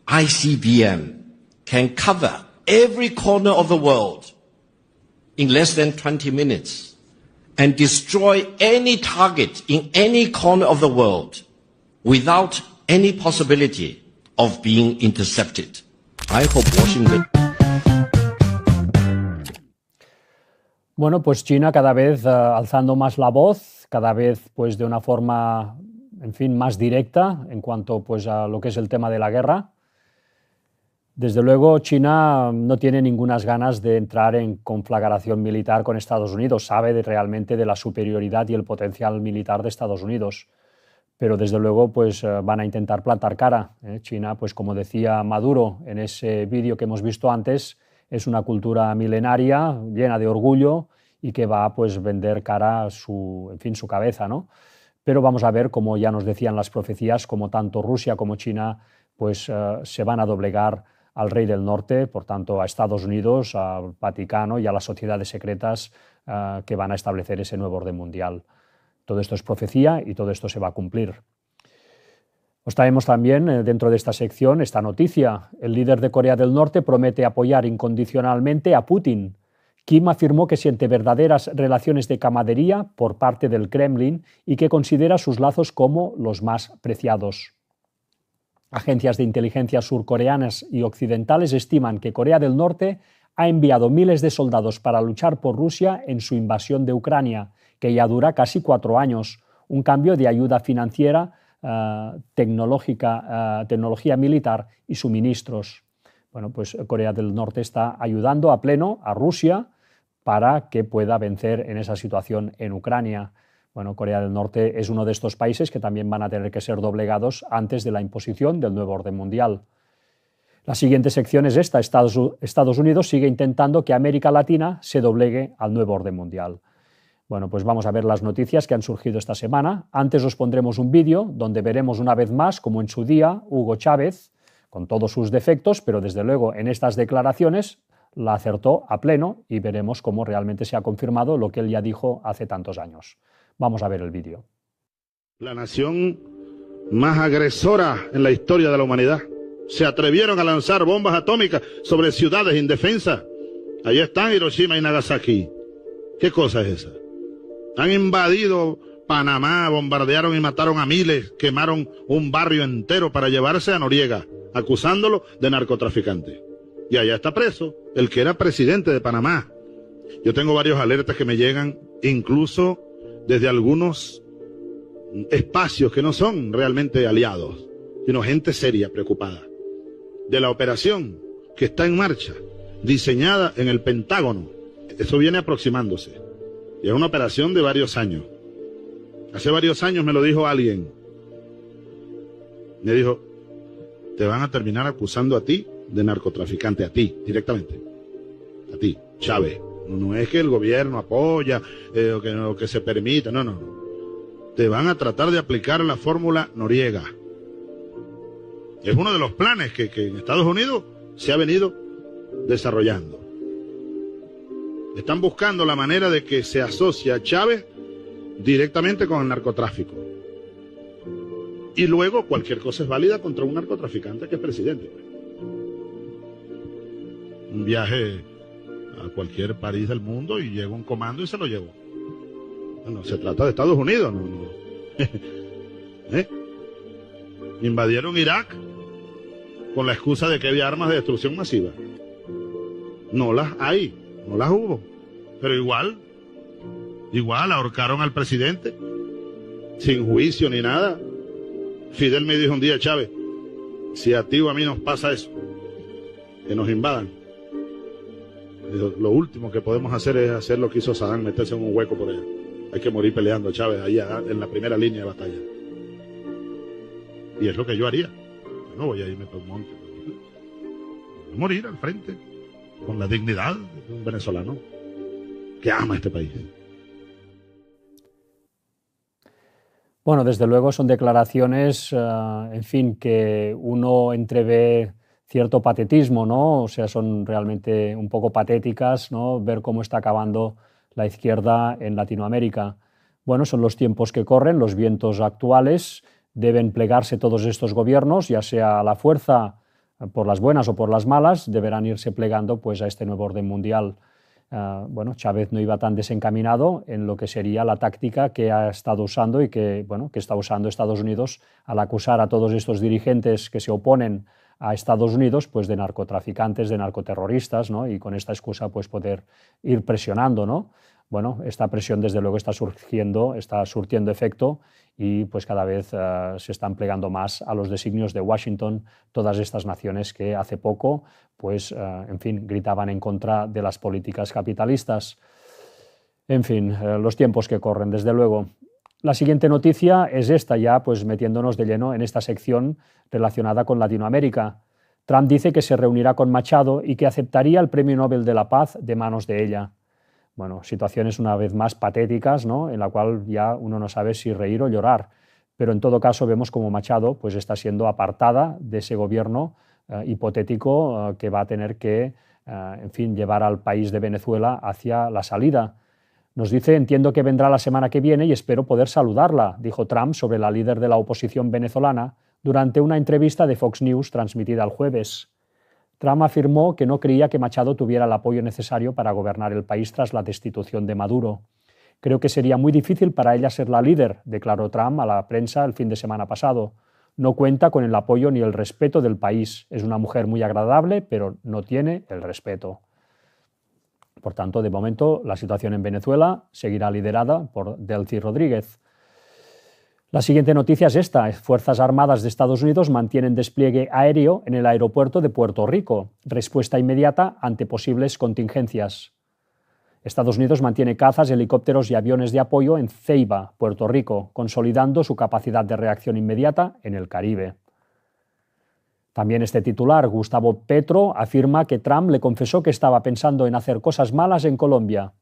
ICBM can cover every corner of the world in less than 20 minutes and destroy any target in any corner of the world without any possibility of being intercepted. I hope Washington... Bueno, pues China cada vez alzando más la voz, cada vez pues de una forma en fin, más directa en cuanto pues, a lo que es el tema de la guerra. Desde luego, China no tiene ninguna ganas de entrar en conflagración militar con Estados Unidos, sabe realmente de la superioridad y el potencial militar de Estados Unidos, pero desde luego pues, van a intentar plantar cara. China, pues como decía Maduro en ese vídeo que hemos visto antes, es una cultura milenaria, llena de orgullo y que va a pues, vender cara su cabeza, ¿no? Pero vamos a ver, como ya nos decían las profecías, como tanto Rusia como China pues, se van a doblegar al rey del norte, por tanto a Estados Unidos, al Vaticano y a las sociedades secretas que van a establecer ese nuevo orden mundial. Todo esto es profecía y todo esto se va a cumplir. Os traemos también dentro de esta sección esta noticia. El líder de Corea del Norte promete apoyar incondicionalmente a Putin. Kim afirmó que siente verdaderas relaciones de camaradería por parte del Kremlin y que considera sus lazos como los más preciados. Agencias de inteligencia surcoreanas y occidentales estiman que Corea del Norte ha enviado miles de soldados para luchar por Rusia en su invasión de Ucrania, que ya dura casi 4 años, un cambio de ayuda financiera, tecnología militar y suministros. Bueno, pues Corea del Norte está ayudando a pleno a Rusia para que pueda vencer en esa situación en Ucrania. Bueno, Corea del Norte es uno de estos países que también van a tener que ser doblegados antes de la imposición del nuevo orden mundial. La siguiente sección es esta. Estados Unidos sigue intentando que América Latina se doblegue al nuevo orden mundial. Bueno, pues vamos a ver las noticias que han surgido esta semana. Antes os pondremos un vídeo donde veremos una vez más, como en su día, Hugo Chávez, con todos sus defectos, pero desde luego en estas declaraciones la acertó a pleno y veremos cómo realmente se ha confirmado lo que él ya dijo hace tantos años. Vamos a ver el vídeo. La nación más agresora en la historia de la humanidad. Se atrevieron a lanzar bombas atómicas sobre ciudades indefensas. Allí están Hiroshima y Nagasaki. ¿Qué cosa es esa? Han invadido Panamá, bombardearon y mataron a miles, quemaron un barrio entero para llevarse a Noriega, acusándolo de narcotraficante. Y allá está preso el que era presidente de Panamá. Yo tengo varios alertas que me llegan, incluso desde algunos espacios que no son realmente aliados, sino gente seria, preocupada, de la operación que está en marcha, diseñada en el Pentágono. Eso viene aproximándose. Y es una operación de varios años. Hace varios años me lo dijo alguien. Me dijo, te van a terminar acusando a ti de narcotraficante, a ti, directamente. A ti, Chávez. No es que el gobierno apoya o que se permita, no. Te van a tratar de aplicar la fórmula Noriega. Es uno de los planes que en Estados Unidos se ha venido desarrollando. Están buscando la manera de que se asocie a Chávez directamente con el narcotráfico. Y luego cualquier cosa es válida contra un narcotraficante que es presidente. Un viaje a cualquier país del mundo y llega un comando y se lo llevó. Bueno, se trata de Estados Unidos. No. Invadieron Irak con la excusa de que había armas de destrucción masiva. No las hay, no las hubo. Pero igual ahorcaron al presidente sin juicio ni nada. Fidel me dijo un día, Chávez, si a ti o a mí nos pasa eso, que nos invadan, lo último que podemos hacer es hacer lo que hizo Saddam, meterse en un hueco por allá. Hay que morir peleando, Chávez, ahí en la primera línea de batalla. Y es lo que yo haría. Yo no voy a irme por un monte. Voy a morir al frente, con la dignidad de un venezolano que ama este país. Bueno, desde luego son declaraciones, en fin, que uno entrevé cierto patetismo, ¿no? O sea, son realmente un poco patéticas, ¿no? Ver cómo está acabando la izquierda en Latinoamérica. Bueno, son los tiempos que corren, los vientos actuales, deben plegarse todos estos gobiernos, ya sea a la fuerza, por las buenas o por las malas, deberán irse plegando pues, a este nuevo orden mundial. Bueno, Chávez no iba tan desencaminado en lo que sería la táctica que ha estado usando y que está usando Estados Unidos al acusar a todos estos dirigentes que se oponen a Estados Unidos pues, de narcotraficantes, de narcoterroristas, ¿no? Y con esta excusa pues, poder ir presionando, ¿no? bueno, esta presión desde luego está surtiendo efecto y pues cada vez se están plegando más a los designios de Washington todas estas naciones que hace poco, pues, en fin, gritaban en contra de las políticas capitalistas. En fin, los tiempos que corren, desde luego. La siguiente noticia es esta, ya pues metiéndonos de lleno en esta sección relacionada con Latinoamérica. Trump dice que se reunirá con Machado y que aceptaría el Premio Nobel de la Paz de manos de ella. Bueno, situaciones una vez más patéticas, ¿no?, en la cual ya uno no sabe si reír o llorar. Pero en todo caso vemos como Machado pues, está siendo apartada de ese gobierno hipotético que va a tener que, en fin, llevar al país de Venezuela hacia la salida. Nos dice: entiendo que vendrá la semana que viene y espero poder saludarla, dijo Trump sobre la líder de la oposición venezolana durante una entrevista de Fox News transmitida el jueves. Trump afirmó que no creía que Machado tuviera el apoyo necesario para gobernar el país tras la destitución de Maduro. Creo que sería muy difícil para ella ser la líder, declaró Trump a la prensa el fin de semana pasado. No cuenta con el apoyo ni el respeto del país. Es una mujer muy agradable, pero no tiene el respeto. Por tanto, de momento, la situación en Venezuela seguirá liderada por Delcy Rodríguez. La siguiente noticia es esta. Fuerzas Armadas de Estados Unidos mantienen despliegue aéreo en el aeropuerto de Puerto Rico. Respuesta inmediata ante posibles contingencias. Estados Unidos mantiene cazas, helicópteros y aviones de apoyo en Ceiba, Puerto Rico, consolidando su capacidad de reacción inmediata en el Caribe. También este titular, Gustavo Petro, afirma que Trump le confesó que estaba pensando en hacer cosas malas en Colombia.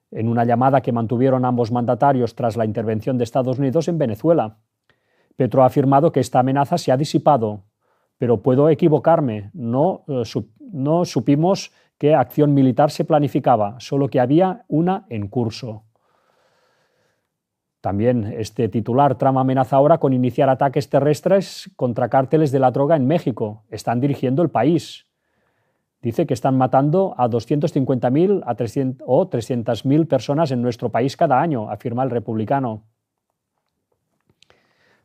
En una llamada que mantuvieron ambos mandatarios tras la intervención de Estados Unidos en Venezuela. Petro ha afirmado que esta amenaza se ha disipado, pero puedo equivocarme. No supimos qué acción militar se planificaba, solo que había una en curso. También este titular, Trump amenaza ahora con iniciar ataques terrestres contra cárteles de la droga en México. Están dirigiendo el país. Dice que están matando a 250.000 o 300.000 personas en nuestro país cada año, afirma el republicano.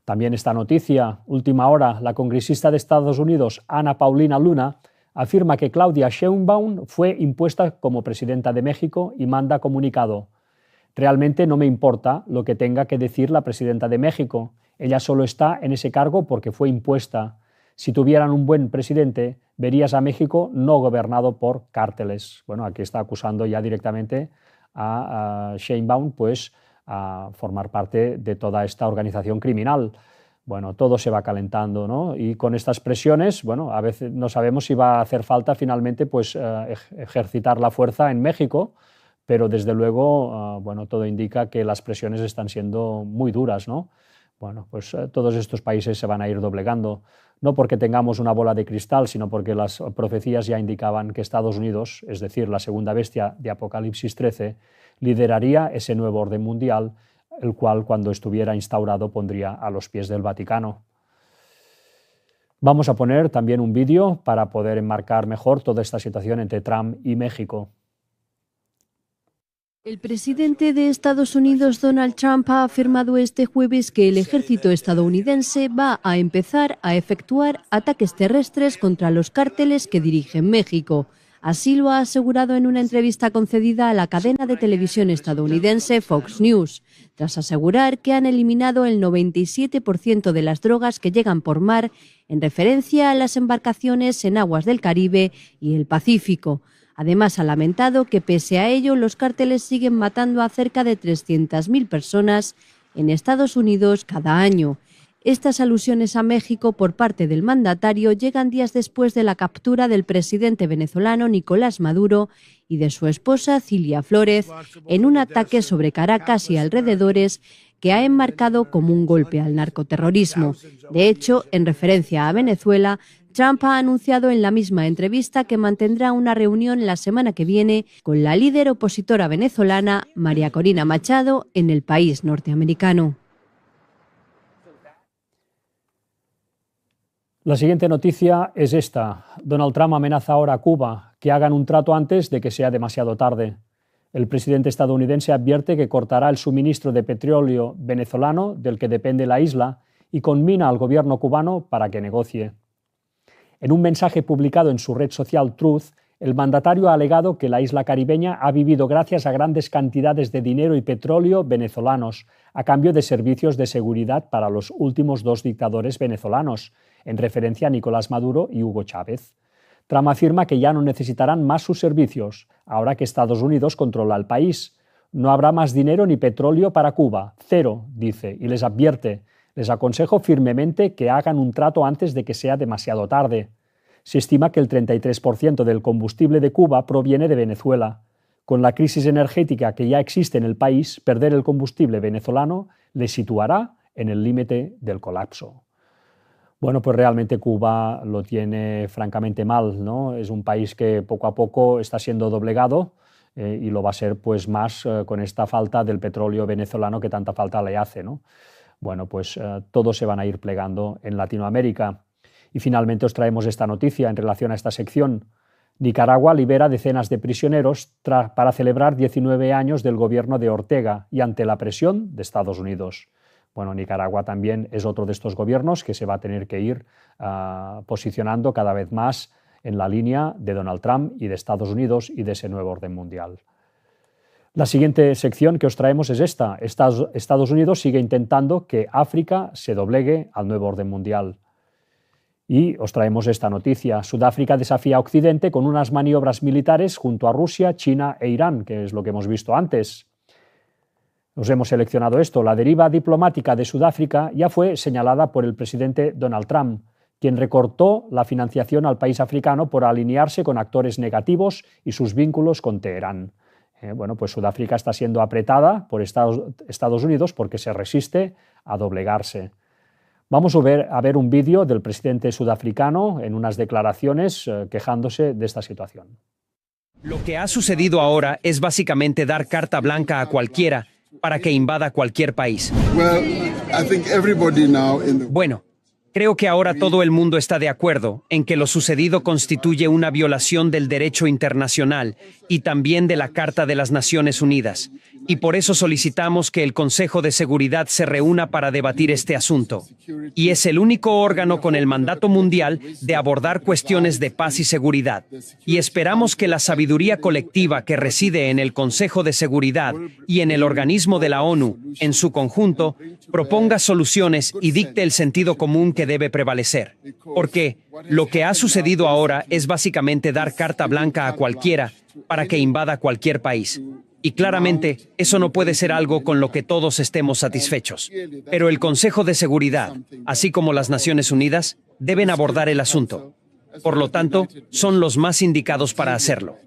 También esta noticia, última hora, la congresista de Estados Unidos, Ana Paulina Luna, afirma que Claudia Sheinbaum fue impuesta como presidenta de México y manda comunicado. Realmente no me importa lo que tenga que decir la presidenta de México. Ella solo está en ese cargo porque fue impuesta. Si tuvieran un buen presidente, verías a México no gobernado por cárteles. Bueno, aquí está acusando ya directamente a Sheinbaum, pues, a formar parte de toda esta organización criminal. Bueno, todo se va calentando, ¿no? Y con estas presiones, bueno, a veces no sabemos si va a hacer falta finalmente, pues, ejercitar la fuerza en México, pero desde luego, bueno, todo indica que las presiones están siendo muy duras, ¿no? Bueno, pues todos estos países se van a ir doblegando, no porque tengamos una bola de cristal, sino porque las profecías ya indicaban que Estados Unidos, es decir, la segunda bestia de Apocalipsis 13, lideraría ese nuevo orden mundial, el cual, cuando estuviera instaurado, pondría a los pies del Vaticano. Vamos a poner también un vídeo para poder enmarcar mejor toda esta situación entre Trump y México. El presidente de Estados Unidos, Donald Trump, ha afirmado este jueves que el ejército estadounidense va a empezar a efectuar ataques terrestres contra los cárteles que dirigen México. Así lo ha asegurado en una entrevista concedida a la cadena de televisión estadounidense Fox News, tras asegurar que han eliminado el 97% de las drogas que llegan por mar, en referencia a las embarcaciones en aguas del Caribe y el Pacífico. Además, ha lamentado que, pese a ello, los cárteles siguen matando a cerca de 300.000 personas en Estados Unidos cada año. Estas alusiones a México por parte del mandatario llegan días después de la captura del presidente venezolano Nicolás Maduro y de su esposa Cilia Flórez en un ataque sobre Caracas y alrededores que ha enmarcado como un golpe al narcoterrorismo. De hecho, en referencia a Venezuela, Trump ha anunciado en la misma entrevista que mantendrá una reunión la semana que viene con la líder opositora venezolana, María Corina Machado, en el país norteamericano. La siguiente noticia es esta. Donald Trump amenaza ahora a Cuba que hagan un trato antes de que sea demasiado tarde. El presidente estadounidense advierte que cortará el suministro de petróleo venezolano del que depende la isla y conmina al gobierno cubano para que negocie. En un mensaje publicado en su red social Truth, el mandatario ha alegado que la isla caribeña ha vivido gracias a grandes cantidades de dinero y petróleo venezolanos, a cambio de servicios de seguridad para los últimos dos dictadores venezolanos, en referencia a Nicolás Maduro y Hugo Chávez. Trump afirma que ya no necesitarán más sus servicios, ahora que Estados Unidos controla el país. No habrá más dinero ni petróleo para Cuba, cero, dice, y les advierte: les aconsejo firmemente que hagan un trato antes de que sea demasiado tarde. Se estima que el 33% del combustible de Cuba proviene de Venezuela. Con la crisis energética que ya existe en el país, perder el combustible venezolano le situará en el límite del colapso. Bueno, pues realmente Cuba lo tiene francamente mal, ¿no? Es un país que poco a poco está siendo doblegado y lo va a ser pues más con esta falta del petróleo venezolano que tanta falta le hace, ¿no? Bueno, pues todos se van a ir plegando en Latinoamérica. Y finalmente os traemos esta noticia en relación a esta sección. Nicaragua libera decenas de prisioneros para celebrar 19 años del gobierno de Ortega y ante la presión de Estados Unidos. Bueno, Nicaragua también es otro de estos gobiernos que se va a tener que ir posicionando cada vez más en la línea de Donald Trump y de Estados Unidos y de ese nuevo orden mundial. La siguiente sección que os traemos es esta. Estados Unidos sigue intentando que África se doblegue al nuevo orden mundial. Y os traemos esta noticia. Sudáfrica desafía a Occidente con unas maniobras militares junto a Rusia, China e Irán, que es lo que hemos visto antes. Os hemos seleccionado esto. La deriva diplomática de Sudáfrica ya fue señalada por el presidente Donald Trump, quien recortó la financiación al país africano por alinearse con actores negativos y sus vínculos con Teherán. Bueno, pues Sudáfrica está siendo apretada por Estados Unidos porque se resiste a doblegarse. Vamos a ver un vídeo del presidente sudafricano en unas declaraciones quejándose de esta situación. Lo que ha sucedido ahora es básicamente dar carta blanca a cualquiera para que invada cualquier país. Bueno, creo que ahora todo el mundo está de acuerdo en que lo sucedido constituye una violación del derecho internacional y también de la Carta de las Naciones Unidas. Y por eso solicitamos que el Consejo de Seguridad se reúna para debatir este asunto. Y es el único órgano con el mandato mundial de abordar cuestiones de paz y seguridad. Y esperamos que la sabiduría colectiva que reside en el Consejo de Seguridad y en el organismo de la ONU, en su conjunto, proponga soluciones y dicte el sentido común que debe prevalecer. Porque lo que ha sucedido ahora es básicamente dar carta blanca a cualquiera para que invada cualquier país. Y claramente, eso no puede ser algo con lo que todos estemos satisfechos. Pero el Consejo de Seguridad, así como las Naciones Unidas, deben abordar el asunto. Por lo tanto, son los más indicados para hacerlo.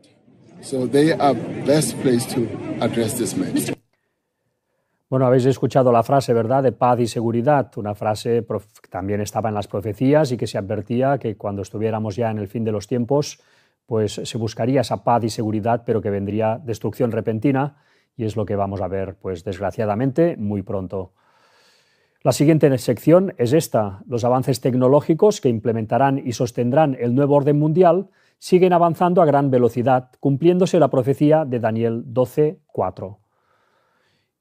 Bueno, habéis escuchado la frase, ¿verdad?, de paz y seguridad, una frase que también estaba en las profecías y que se advertía que cuando estuviéramos ya en el fin de los tiempos, pues se buscaría esa paz y seguridad, pero que vendría destrucción repentina, y es lo que vamos a ver, pues desgraciadamente, muy pronto. La siguiente sección es esta. Los avances tecnológicos que implementarán y sostendrán el nuevo orden mundial siguen avanzando a gran velocidad, cumpliéndose la profecía de Daniel 12:4.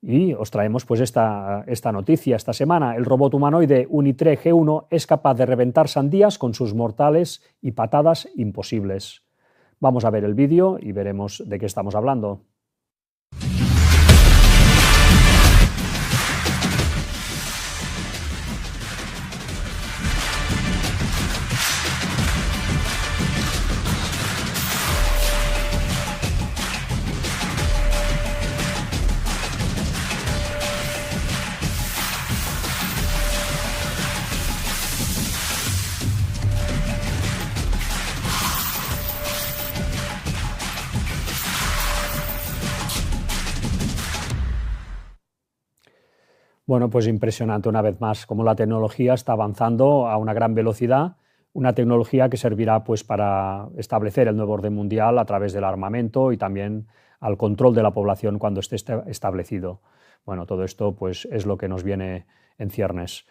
Y os traemos pues esta noticia esta semana. El robot humanoide Unitre G1 es capaz de reventar sandías con sus mortales y patadas imposibles. Vamos a ver el vídeo y veremos de qué estamos hablando. Bueno, pues impresionante una vez más cómo la tecnología está avanzando a una gran velocidad, una tecnología que servirá pues para establecer el nuevo orden mundial a través del armamento y también al control de la población cuando esté establecido. Bueno, todo esto pues es lo que nos viene en ciernes.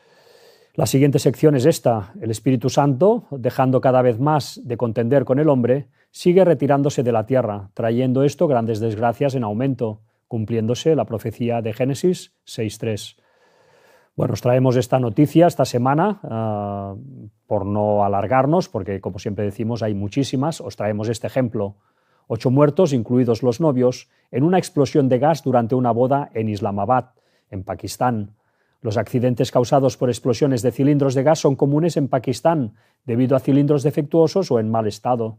La siguiente sección es esta. El Espíritu Santo, dejando cada vez más de contender con el hombre, sigue retirándose de la tierra, trayendo esto grandes desgracias en aumento, cumpliéndose la profecía de Génesis 6:3. Bueno, os traemos esta noticia esta semana, por no alargarnos, porque como siempre decimos hay muchísimas. Os traemos este ejemplo. 8 muertos, incluidos los novios, en una explosión de gas durante una boda en Islamabad, en Pakistán. Los accidentes causados por explosiones de cilindros de gas son comunes en Pakistán, debido a cilindros defectuosos o en mal estado.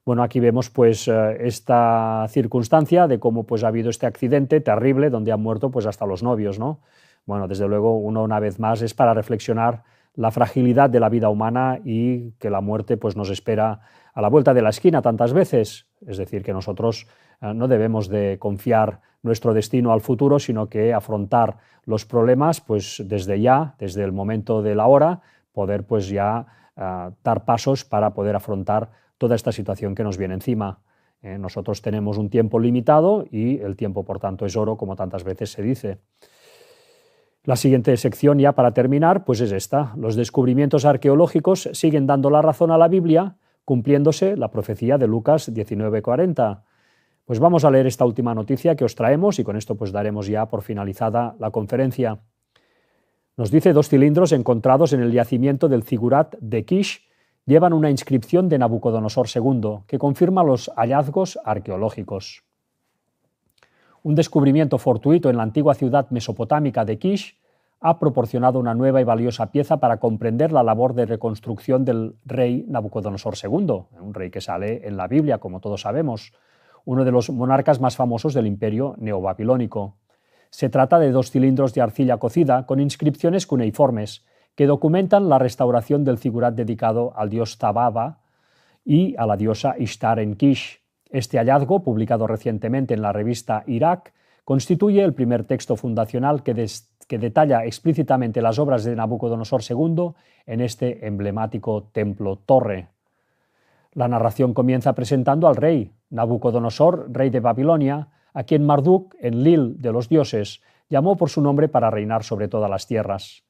Bueno, aquí vemos pues esta circunstancia de cómo pues ha habido este accidente terrible donde han muerto pues hasta los novios, ¿no? Bueno, desde luego, una vez más es para reflexionar la fragilidad de la vida humana y que la muerte pues nos espera a la vuelta de la esquina tantas veces. Es decir, que nosotros no debemos de confiar nuestro destino al futuro, sino que afrontar los problemas pues desde ya, desde el momento de la hora, poder pues ya dar pasos para poder afrontar toda esta situación que nos viene encima. Nosotros tenemos un tiempo limitado y el tiempo, por tanto, es oro, como tantas veces se dice. La siguiente sección, ya para terminar, pues es esta. Los descubrimientos arqueológicos siguen dando la razón a la Biblia, cumpliéndose la profecía de Lucas 19:40. Pues vamos a leer esta última noticia que os traemos y con esto pues daremos ya por finalizada la conferencia. Nos dice: 2 cilindros encontrados en el yacimiento del Zigurat de Kish llevan una inscripción de Nabucodonosor II que confirma los hallazgos arqueológicos. Un descubrimiento fortuito en la antigua ciudad mesopotámica de Kish ha proporcionado una nueva y valiosa pieza para comprender la labor de reconstrucción del rey Nabucodonosor II, un rey que sale en la Biblia, como todos sabemos, uno de los monarcas más famosos del imperio neobabilónico. Se trata de 2 cilindros de arcilla cocida con inscripciones cuneiformes que documentan la restauración del zigurat dedicado al dios Tababa y a la diosa Ishtar en Kish. Este hallazgo, publicado recientemente en la revista Irak, constituye el primer texto fundacional que detalla explícitamente las obras de Nabucodonosor II en este emblemático templo-torre. La narración comienza presentando al rey, Nabucodonosor, rey de Babilonia, a quien Marduk, enlil de los dioses, llamó por su nombre para reinar sobre todas las tierras.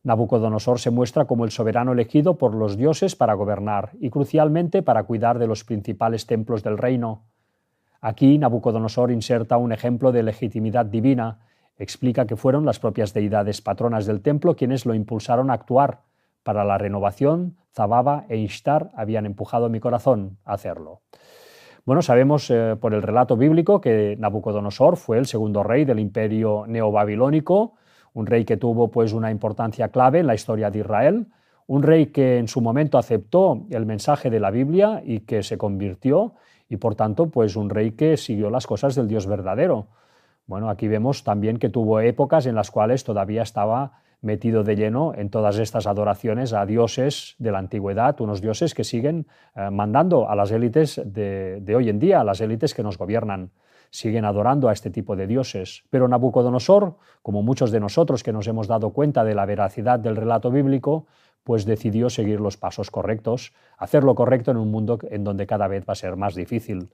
Nabucodonosor se muestra como el soberano elegido por los dioses para gobernar y, crucialmente, para cuidar de los principales templos del reino. Aquí Nabucodonosor inserta un ejemplo de legitimidad divina. Explica que fueron las propias deidades patronas del templo quienes lo impulsaron a actuar. Para la renovación, Zababa e Ishtar habían empujado mi corazón a hacerlo. Bueno, sabemos por el relato bíblico que Nabucodonosor fue el segundo rey del imperio neobabilónico, un rey que tuvo pues una importancia clave en la historia de Israel, un rey que en su momento aceptó el mensaje de la Biblia y que se convirtió, y por tanto pues un rey que siguió las cosas del Dios verdadero. Bueno, aquí vemos también que tuvo épocas en las cuales todavía estaba metido de lleno en todas estas adoraciones a dioses de la antigüedad, unos dioses que siguen mandando a las élites de hoy en día, a las élites que nos gobiernan. Siguen adorando a este tipo de dioses. Pero Nabucodonosor, como muchos de nosotros que nos hemos dado cuenta de la veracidad del relato bíblico, pues decidió seguir los pasos correctos, hacer lo correcto en un mundo en donde cada vez va a ser más difícil.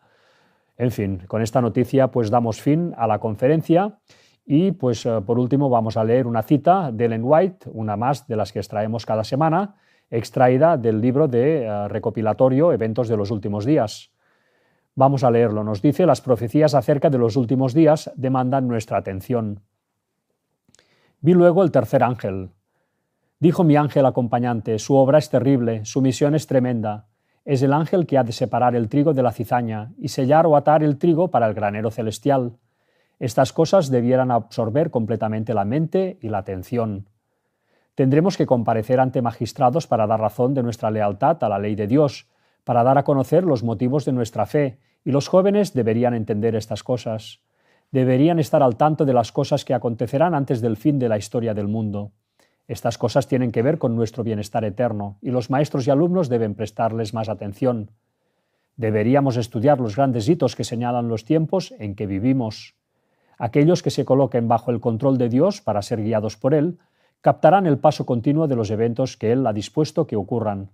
En fin, con esta noticia pues damos fin a la conferencia y pues por último vamos a leer una cita de Ellen White, una más de las que extraemos cada semana, extraída del libro de recopilatorio Eventos de los últimos días. Vamos a leerlo. Nos dice: las profecías acerca de los últimos días demandan nuestra atención. Vi luego el tercer ángel. Dijo mi ángel acompañante: su obra es terrible, su misión es tremenda. Es el ángel que ha de separar el trigo de la cizaña y sellar o atar el trigo para el granero celestial. Estas cosas debieran absorber completamente la mente y la atención. Tendremos que comparecer ante magistrados para dar razón de nuestra lealtad a la ley de Dios, para dar a conocer los motivos de nuestra fe, y los jóvenes deberían entender estas cosas. Deberían estar al tanto de las cosas que acontecerán antes del fin de la historia del mundo. Estas cosas tienen que ver con nuestro bienestar eterno, y los maestros y alumnos deben prestarles más atención. Deberíamos estudiar los grandes hitos que señalan los tiempos en que vivimos. Aquellos que se coloquen bajo el control de Dios para ser guiados por Él, captarán el paso continuo de los eventos que Él ha dispuesto que ocurran.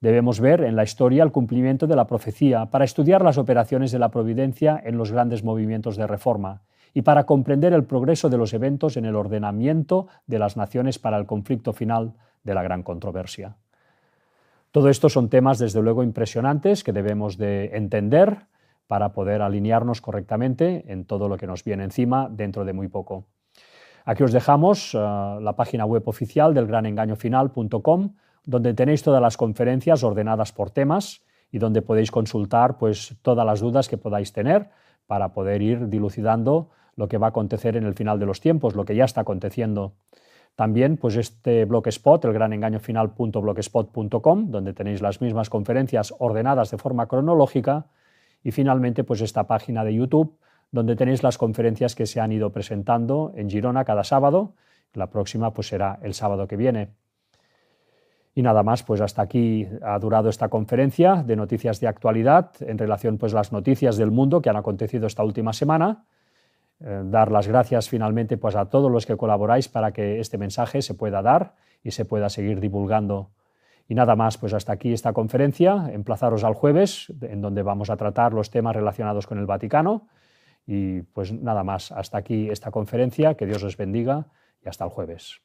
Debemos ver en la historia el cumplimiento de la profecía para estudiar las operaciones de la providencia en los grandes movimientos de reforma y para comprender el progreso de los eventos en el ordenamiento de las naciones para el conflicto final de la gran controversia. Todo esto son temas desde luego impresionantes que debemos de entender para poder alinearnos correctamente en todo lo que nos viene encima dentro de muy poco. Aquí os dejamos la página web oficial del granengañofinal.com, donde tenéis todas las conferencias ordenadas por temas y donde podéis consultar pues, todas las dudas que podáis tener para poder ir dilucidando lo que va a acontecer en el final de los tiempos, lo que ya está aconteciendo. También pues, este blogspot, el granengañofinal.blogspot.com, donde tenéis las mismas conferencias ordenadas de forma cronológica. Y finalmente pues, esta página de YouTube, donde tenéis las conferencias que se han ido presentando en Girona cada sábado. La próxima pues, será el sábado que viene. Y nada más, pues hasta aquí ha durado esta conferencia de noticias de actualidad en relación pues, a las noticias del mundo que han acontecido esta última semana. Dar las gracias finalmente pues, a todos los que colaboráis para que este mensaje se pueda dar y se pueda seguir divulgando. Y nada más, pues hasta aquí esta conferencia. Emplazaros al jueves, en donde vamos a tratar los temas relacionados con el Vaticano. Y pues nada más, hasta aquí esta conferencia. Que Dios os bendiga y hasta el jueves.